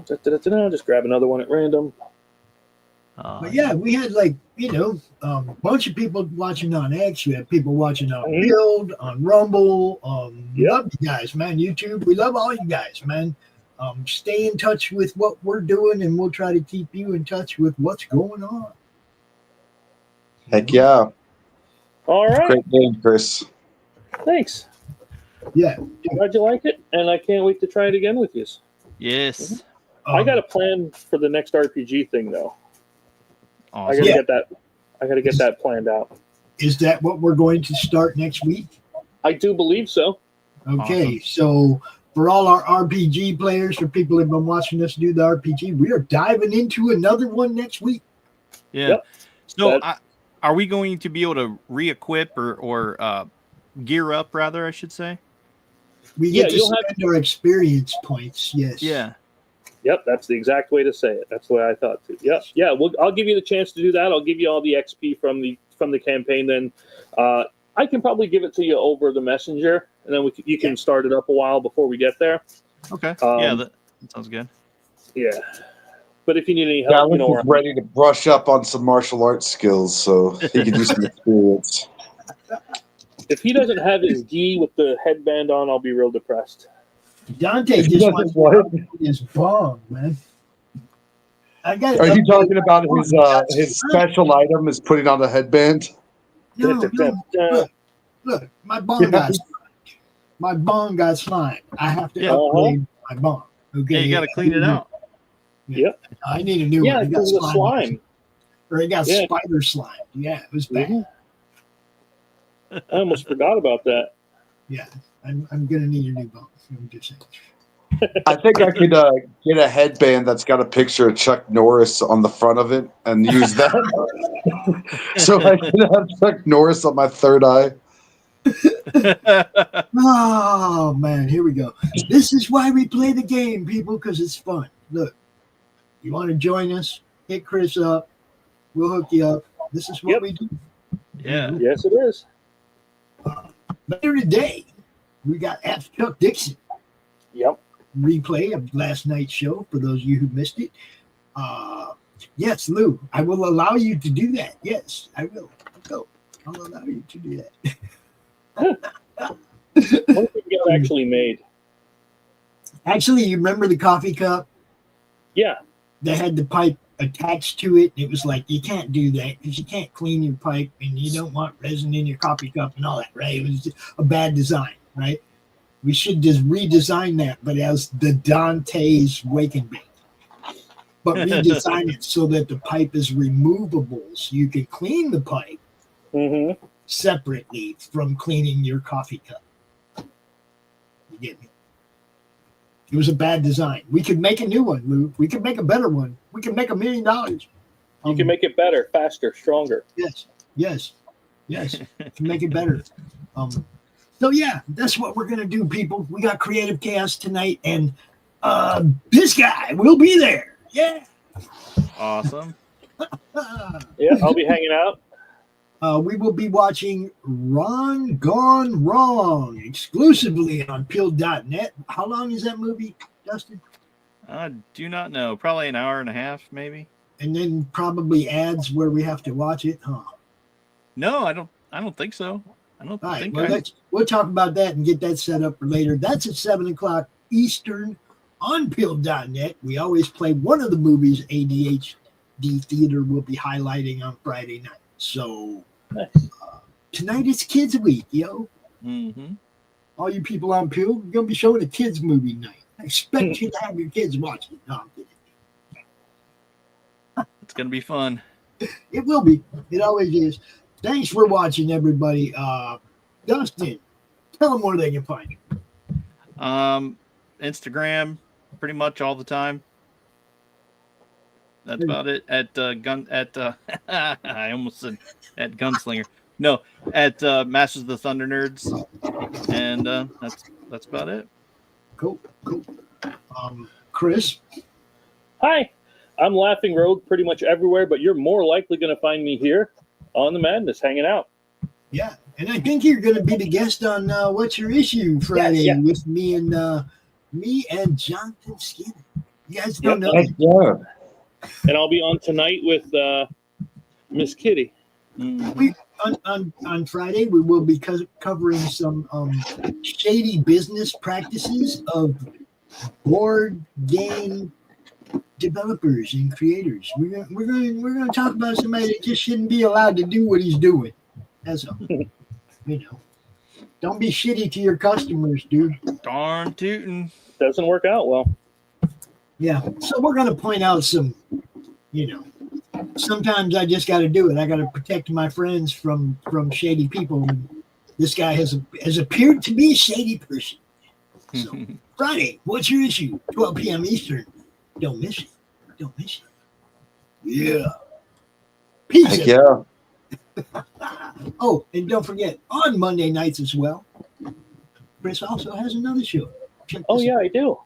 Just grab another one at random. But yeah, we had a bunch of people watching on X. We had people watching on Build, on Rumble. Love you guys, man. YouTube, we love all you guys, man. Stay in touch with what we're doing, and we'll try to keep you in touch with what's going on. Heck yeah. All right. Great game, Chris. Thanks. Yeah. Glad you like it, and I can't wait to try it again with you. Yes. I got a plan for the next RPG thing, though. Awesome. I gotta get that planned out. Is that what we're going to start next week? I do believe so. Okay, so for all our RPG players, for people who've been watching us do the RPG, we are diving into another one next week. Yeah. Yep. So are we going to be able to re-equip or gear up, rather, I should say? We get to spend our experience points, yes. Yeah. Yep, that's the exact way to say it. That's the way I thought too. Yep. Yeah, I'll give you the chance to do that. I'll give you all the XP from the campaign. Then I can probably give it to you over the messenger, and then you can start it up a while before we get there. Okay. That sounds good. Yeah. But if you need any help, Alex is ready to brush up on some martial arts skills, so he can use some experience. If he doesn't have his gi with the headband on, I'll be real depressed. Dante just wants to his bomb, man. Are you talking about his special item is putting on the headband? No. Look, my bong got slimed. My bong got slimed. I have to upgrade my bong. Okay, Yeah, you got to clean it out. Yep. I need a new one. Yeah, It got because of the slime. or it got Yeah. spider slime. Yeah, it was bad. I almost forgot about that. Yeah, I'm gonna need a new bong. I'm just saying. I think I could get a headband that's got a picture of Chuck Norris on the front of it and use that. So I can have Chuck Norris on my third eye. Oh man, here we go. This is why we play the game, people, because it's fun. Look, you want to join us? Hit Chris up. We'll hook you up. This is what we do. Yeah. Yes, it is. Later today, we got Ask Chuck Dixon Yep. replay of last night's show for those of you who missed it. Yes, Lou, I will allow you to do that. Yes, I will. Go. I'll allow you to do that. What did we get actually made? Actually, you remember the coffee cup? Yeah. They had the pipe attached to it. It was like, you can't do that because you can't clean your pipe and you don't want resin in your coffee cup and all that, right? It was just a bad design, right? We should just redesign that, but as the Dante's Wake and Bake. But redesign it so that the pipe is removable so you can clean the pipe separately from cleaning your coffee cup. You get me? It was a bad design. We could make a new one, Lou. We could make a better one. We could make $1 million. You can make it better, faster, stronger. Yes. Can make it better. So yeah, that's what we're gonna do, people. We got Creative Chaos tonight, and this guy will be there. Yeah. Awesome. Yeah, I'll be hanging out. We will be watching Ron Gone Wrong exclusively on Peel.net. How long is that movie, Dustin? I do not know. Probably an hour and a half, maybe. And then probably ads where we have to watch it, huh? No, I don't think so. I don't All right, think well, we'll talk about that and get that set up for later. That's at 7 o'clock Eastern on Peel.net. We always play one of the movies ADHD Theater will be highlighting on Friday night. So tonight is Kids Week, yo. Mm-hmm. All you people on Peel, we're going to be showing a kids movie night. I expect you to have your kids watch it. No, I'm kidding. It's going to be fun. It will be. It always is. Thanks for watching, everybody. Dustin, tell them where they can find you. Instagram, pretty much all the time. That's about it. I almost said at Gunslinger. No, at Masters of the Thunder Nerds, and that's about it. Cool. Chris. Hi, I'm Laughing Rogue pretty much everywhere, but you're more likely going to find me here on the Madness, hanging out. Yeah, and I think you're going to be the guest on What's Your Issue Friday with me and Jonathan Skinner. You guys don't know. Yeah. And I'll be on tonight with Miss Kitty. On Friday, we will be covering some shady business practices of board game developers and creators. We're going to talk about somebody that just shouldn't be allowed to do what he's doing. That's all. Don't be shitty to your customers, dude. Darn tootin'. Doesn't work out well. Yeah. So we're going to point out some, sometimes I just got to do it. I got to protect my friends from shady people. And this guy has appeared to be a shady person. So Friday, What's Your Issue? 12 p.m. Eastern. Don't miss it. Yeah. Peace. Heck yeah. Oh, and don't forget, on Monday nights as well, Chris also has another show. Oh, yeah, I do.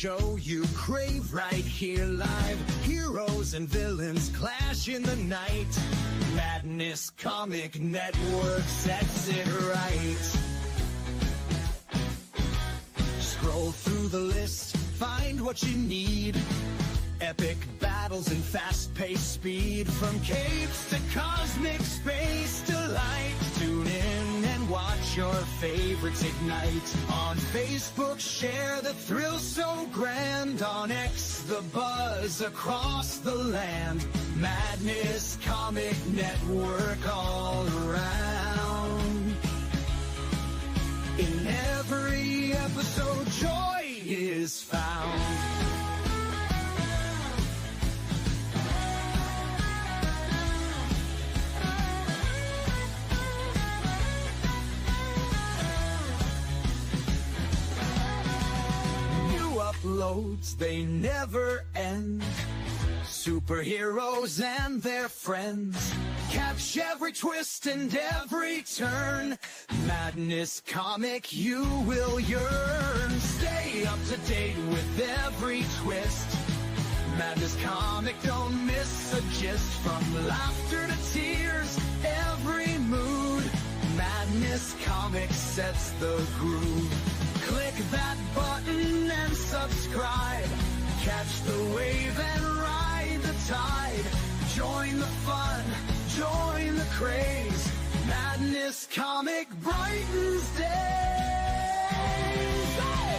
show you crave right here live. Heroes and villains clash in the night. Madness Comic Network sets it right. Scroll through the list, find what you need. Epic battles and fast-paced speed. From capes to cosmic space delight. Tune in and watch your favorites ignite. On Facebook, share the thrill so grand. On X, the buzz across the land. Madness Comic Network all around. In every episode, joy is found. Uploads, they never end. Superheroes and their friends catch every twist and every turn. Madness Comic, you will yearn. Stay up to date with every twist. Madness Comic, don't miss a gist. From laughter to tears, every mood. Madness Comic sets the groove. Click that button and subscribe. Catch the wave and ride the tide. Join the fun, join the craze. Madness Comic brightens days. Hey!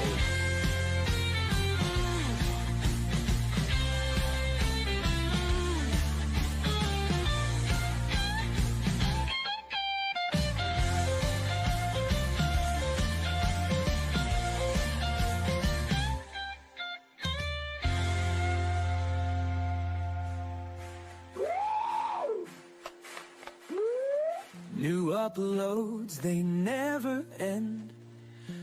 New uploads, they never end.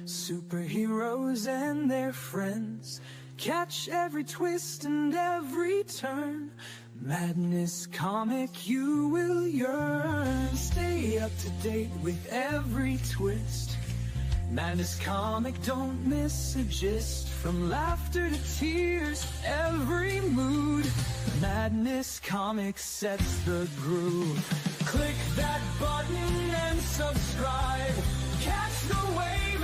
Superheroes and their friends catch every twist and every turn. Madness Comic, you will yearn. Stay up to date with every twist. Madness Comic, don't miss a gist. From laughter to tears, every mood. Madness Comic sets the groove. Click that button and subscribe. Catch the wave